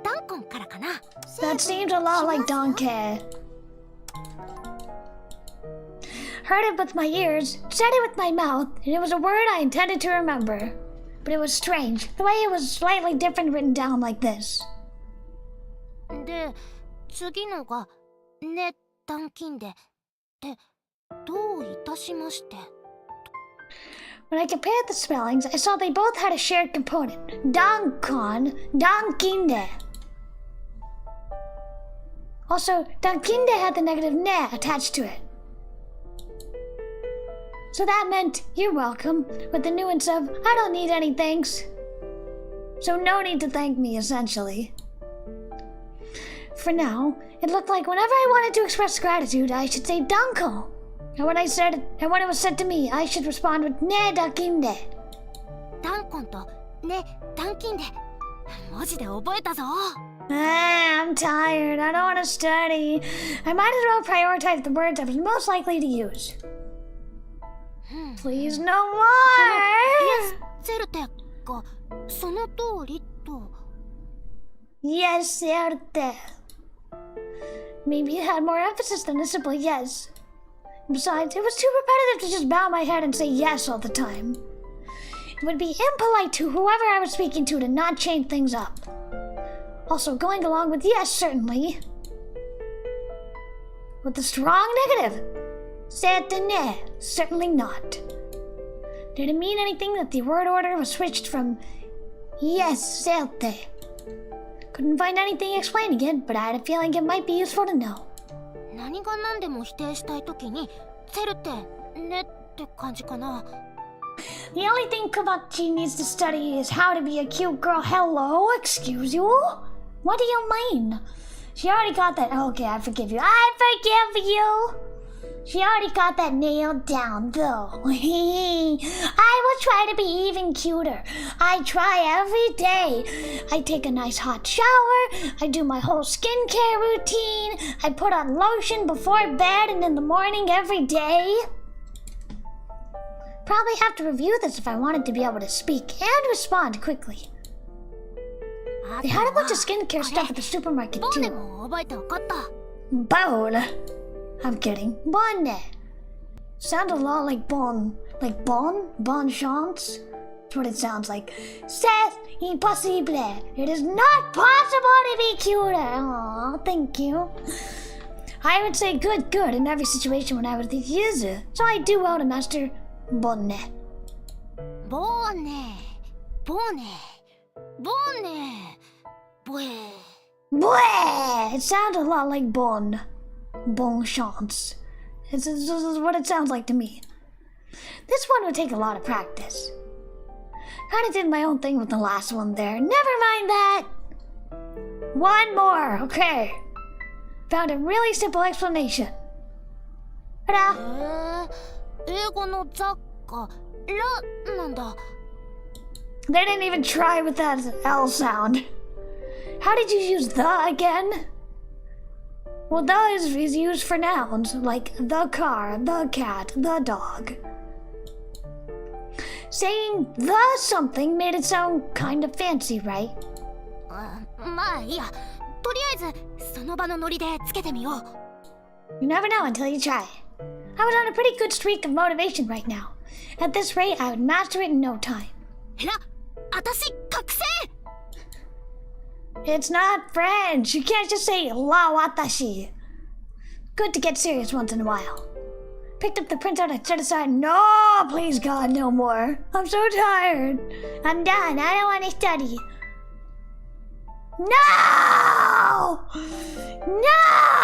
ダンコンからかな。 That seems a lot like donkey. Heard it with my ears, said it with my mouth, and it was a word I intended to remember. But it was strange, the way it was slightly different written down like this. で次のがね断金でどういたしまして。When I compared the spellings, I saw they both had a shared component. Dankon, dankinde. Also, dankinde had the negative ne attached to it. So that meant, you're welcome, with the nuance of, I don't need any thanks. So no need to thank me, essentially. For now, it looked like whenever I wanted to express gratitude, I should say danko. And when it was said to me, I should respond with ne dankinde. Dankon to ne dankinde. マジで覚えたぞ。I'm tired. I don't want to study. I might as well prioritize the words I was most likely to use. Please no more! Yes, セルテがその通りと。Yes, certe. Maybe it had more emphasis than a simple yes. Besides, it was too repetitive to just bow my head and say yes all the time. It would be impolite to whoever I was speaking to not change things up. Also, going along with yes, certainly. With the strong negative. Certainly, certainly not. Did it mean anything that the word order was switched from yes, certe? Couldn't find anything explaining it, but I had a feeling it might be useful to know. 何が何でも否定したいときに、セルってねって感じかな。The only thing Kumakko needs to study is how to be a cute girl. Hello, excuse you? What do you mean? She already got that. Okay, I forgive you. I forgive you. She already got that nailed down, though. I will try to be even cuter. I try every day. I take a nice hot shower. I do my whole skincare routine. I put on lotion before bed and in the morning every day. Probably have to review this if I wanted to be able to speak and respond quickly. They had a bunch of skincare stuff at the supermarket too. Bone. I'm kidding. Bonne. Sound a lot like bon. Like bon? Bon chance? That's what it sounds like. C'est impossible. It is not possible to be cuter. Aw, thank you. I would say good in every situation when I was the user. So I do well to master bonne. Bonne. Bonne. Bonne. Bue. Bue. It sounds a lot like bon. Bon chance. This is what it sounds like to me. This one would take a lot of practice. Kinda did my own thing with the last one there. Never mind that. One more, okay. Found a really simple explanation. Ta-da! 英語のザがラなんだ。They didn't even try with that L sound. How did you use the again? Well, the is used for nouns, like the car, the cat, the dog. Saying the something made it sound kind of fancy, right? まあいいや。とりあえずその場のノリでつけてみよう。You never know until you try. I was on a pretty good streak of motivation right now. At this rate, I would master it in no time. えら、私覚醒! It's not French. You can't just say la watashi. Good to get serious once in a while. Picked up the printout and set aside. No, please God, no more. I'm so tired. I'm done. I don't want to study. No! No!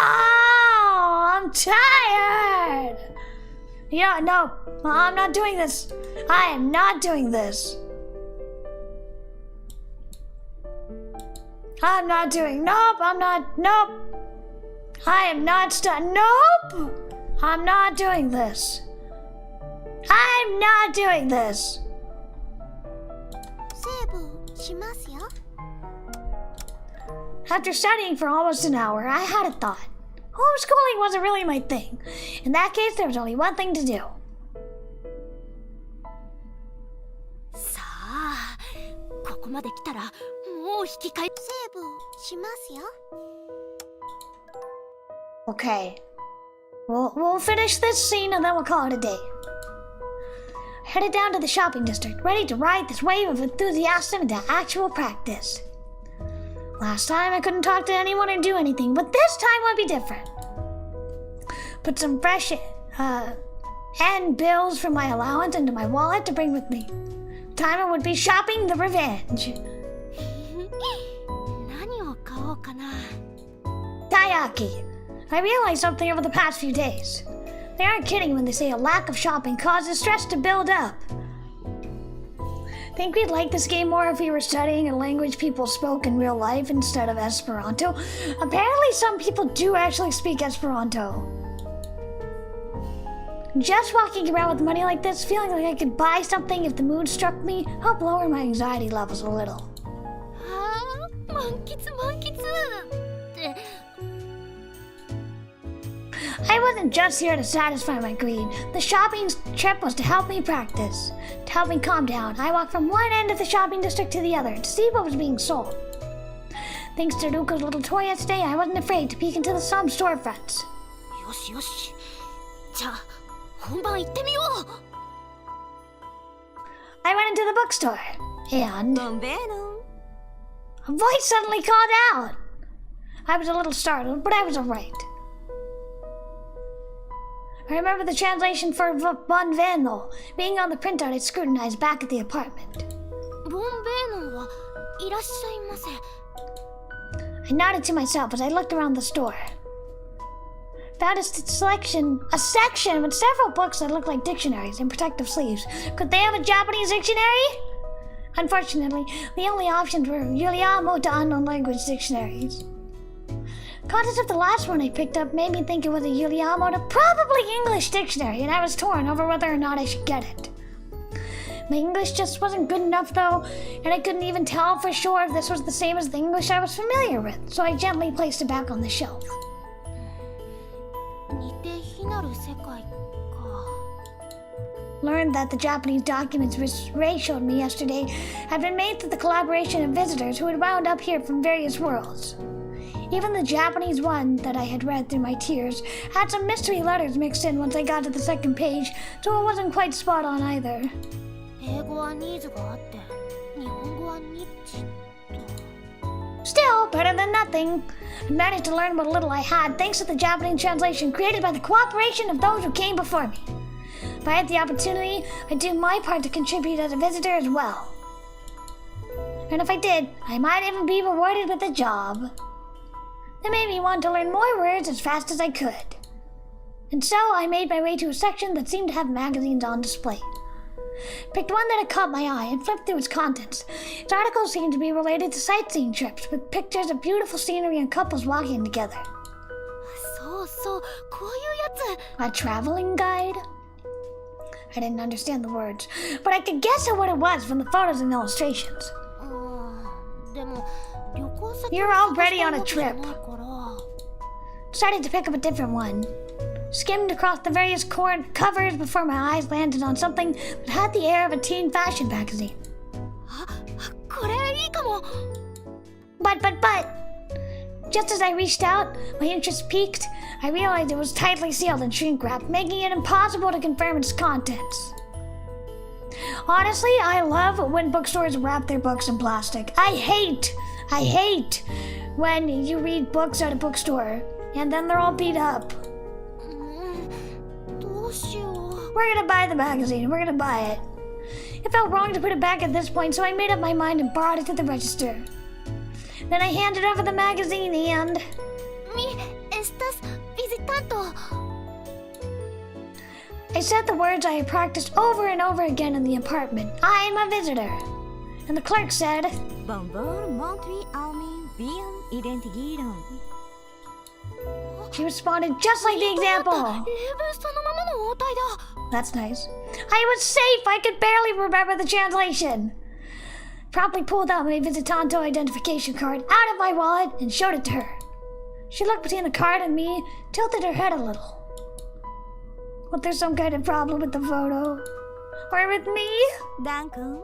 I'm tired. Yeah, no, I'm not doing this. I am not doing this. I'm not doing. Nope, I'm not. Nope. I am not Nope! I'm not doing this. I'm not doing this. セーブしますよ。 After studying for almost an hour, I had a thought. Homeschooling wasn't really my thing. In that case, there was only one thing to do. さあ、ここまで来たらもう引き換えセーブしますよ。 Okay. We'll finish this scene and then we'll call it a day. Headed down to the shopping district, ready to ride this wave of enthusiasm into actual practice. Last time I couldn't talk to anyone or do anything, but this time would be different. Put some fresh and bills from my allowance into my wallet to bring with me. Time it would be shopping the revenge. 何を買おうかな。 Taiyaki. I realized something over the past few days. They aren't kidding when they say a lack of shopping causes stress to build up. Think we'd like this game more if we were studying a language people spoke in real life instead of Esperanto? Apparently some people do actually speak Esperanto. Just walking around with money like this, feeling like I could buy something if the mood struck me, helped lower my anxiety levels a little. 満喫って。 I wasn't just here to satisfy my greed. The shopping trip was to help me practice, to help me calm down. I walked from one end of the shopping district to the other to see what was being sold. Thanks to Ruko's little toy yesterday, I wasn't afraid to peek into some storefronts. よしよし。じゃあ本番行ってみよう。 I went into the bookstore, and Bombeno. a voice suddenly called out. I was a little startled, but I was alright. I remember the translation for Bonveno being on the printout I scrutinized back at the apartment. ボンベーノはいらっしゃいませ。 I nodded to myself as I looked around the store. Found a section with several books that looked like dictionaries in protective sleeves. Could they have a Japanese dictionary? Unfortunately, the only options were YURI, Moto, unknown language dictionaries. Contents of the last one I picked up made me think it was a YURI, Moto, probably English dictionary, and I was torn over whether or not I should get it. My English just wasn't good enough though, and I couldn't even tell for sure if this was the same as the English I was familiar with, so I gently placed it back on the shelf. 似て非なる世界か。 Learned that the Japanese documents Ray showed me yesterday had been made through the collaboration of visitors who had wound up here from various worlds. Even the Japanese one that I had read through my tears had some mystery letters mixed in once I got to the second page, so it wasn't quite spot on either. 英語はニーズがあって日本語はニッチと。 Still, better than nothing. I managed to learn what little I had thanks to the Japanese translation created by the cooperation of those who came before me. If I had the opportunity, I'd do my part to contribute as a visitor as well. And if I did, I might even be rewarded with a job. That made me want to learn more words as fast as I could. And so I made my way to a section that seemed to have magazines on display. Picked one that had caught my eye and flipped through its contents. Its articles seemed to be related to sightseeing trips with pictures of beautiful scenery and couples walking together. そうそうこういうやつ。 A traveling guide? I didn't understand the words, but I could guess at what it was from the photos and illustrations. でも旅行先 You're already on a trip. Decided to pick up a different one. Skimmed across the various covers before my eyes landed on something that had the air of a teen fashion magazine. これいいかも。 But, just as I reached out, my interest piqued, I realized it was tightly sealed in shrink wrap, making it impossible to confirm its contents. Honestly, I love when bookstores wrap their books in plastic. I hate when you read books at a bookstore and then they're all beat up. どうしよう。 We're gonna buy the magazine. We're gonna buy it. It felt wrong to put it back at this point, so I made up my mind and brought it to the register. Then I handed over the magazine and... Mi estás visitando. I said the words I had practiced over and over again in the apartment. I am a visitor. And the clerk said... Bonjour, Montri Almi, bien identified. She responded just like the example. 例文そのままの応対だ。 That's nice. I was safe. I could barely remember the translation. Promptly pulled out my Visitanto identification card out of my wallet and showed it to her. She looked between the card and me, tilted her head a little. Was there some kind of problem with the photo? Or with me? Danke.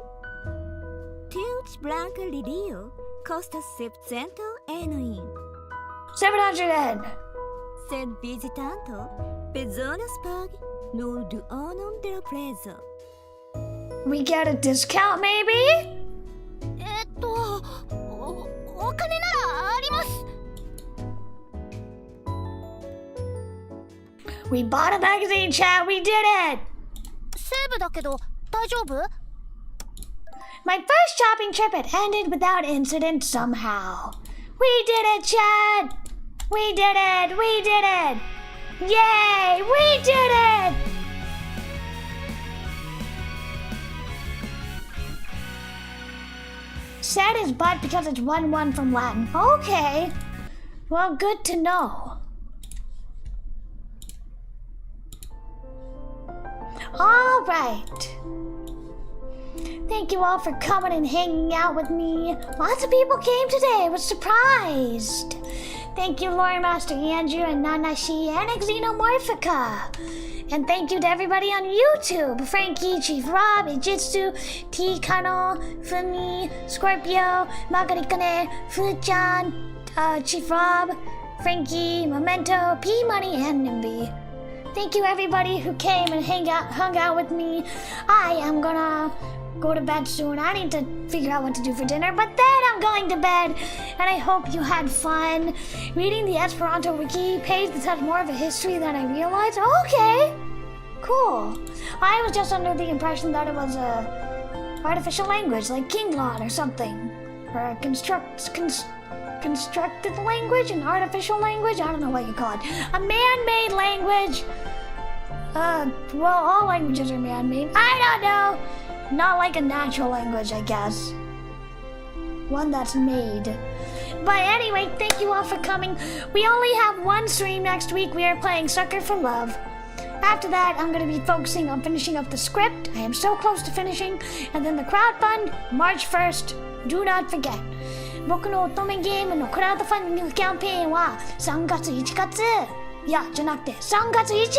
Tuch Blanca Lidio costa 700 yen. 700 yen. Sed visitanto, personas pag non duonon della presa. We get a discount, maybe? お金ならあります。We bought a magazine, chat. We did it. セーブだけど大丈夫？ My first shopping trip had ended without incident somehow. We did it, chat. We did it. We did it. Yay! We did it. Said is butt because it's 1-1 from Latin. Okay. Well, good to know. All right. Thank you all for coming and hanging out with me. Lots of people came today. I was surprised. Thank you, Lore Master Andrew and Nanashi and Xenomorphica. And thank you to everybody on YouTube. Frankie, Chief Rob, Ijitsu, T Kano, Fumi, Scorpio, Makarikane, Fu-chan, Chief Rob, Frankie, Memento, P-Money, and Nimby. Thank you everybody who came and hung out with me. I am gonna go to bed soon. I need to figure out what to do for dinner, but then I'm going to bed. And I hope you had fun. Reading the Esperanto wiki page that has more of a history than I realized. Okay, cool. I was just under the impression that it was a artificial language like Kinglot or something. Or a constructed language, an artificial language, I don't know what you call it. A man-made language. Well, all languages are man-made. I don't know. Not like a natural language, I guess. One that's made. But anyway, thank you all for coming. We only have one stream next week. We are playing Sucker for Love. After that, I'm going to be focusing on finishing up the script. I am so close to finishing. And then the crowdfund, March 1st. Do not forget. 僕の乙女ゲームのクラウドファンディングキャンペーンは3月1月。いや、じゃなくて3月1日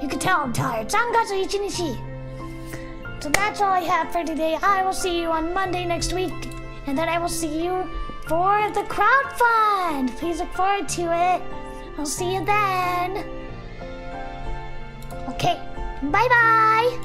You can tell I'm tired. 3月1日 So that's all I have for today. I will see you on Monday next week. And then I will see you for the crowdfund. Please look forward to it. I'll see you then. Okay, bye-bye.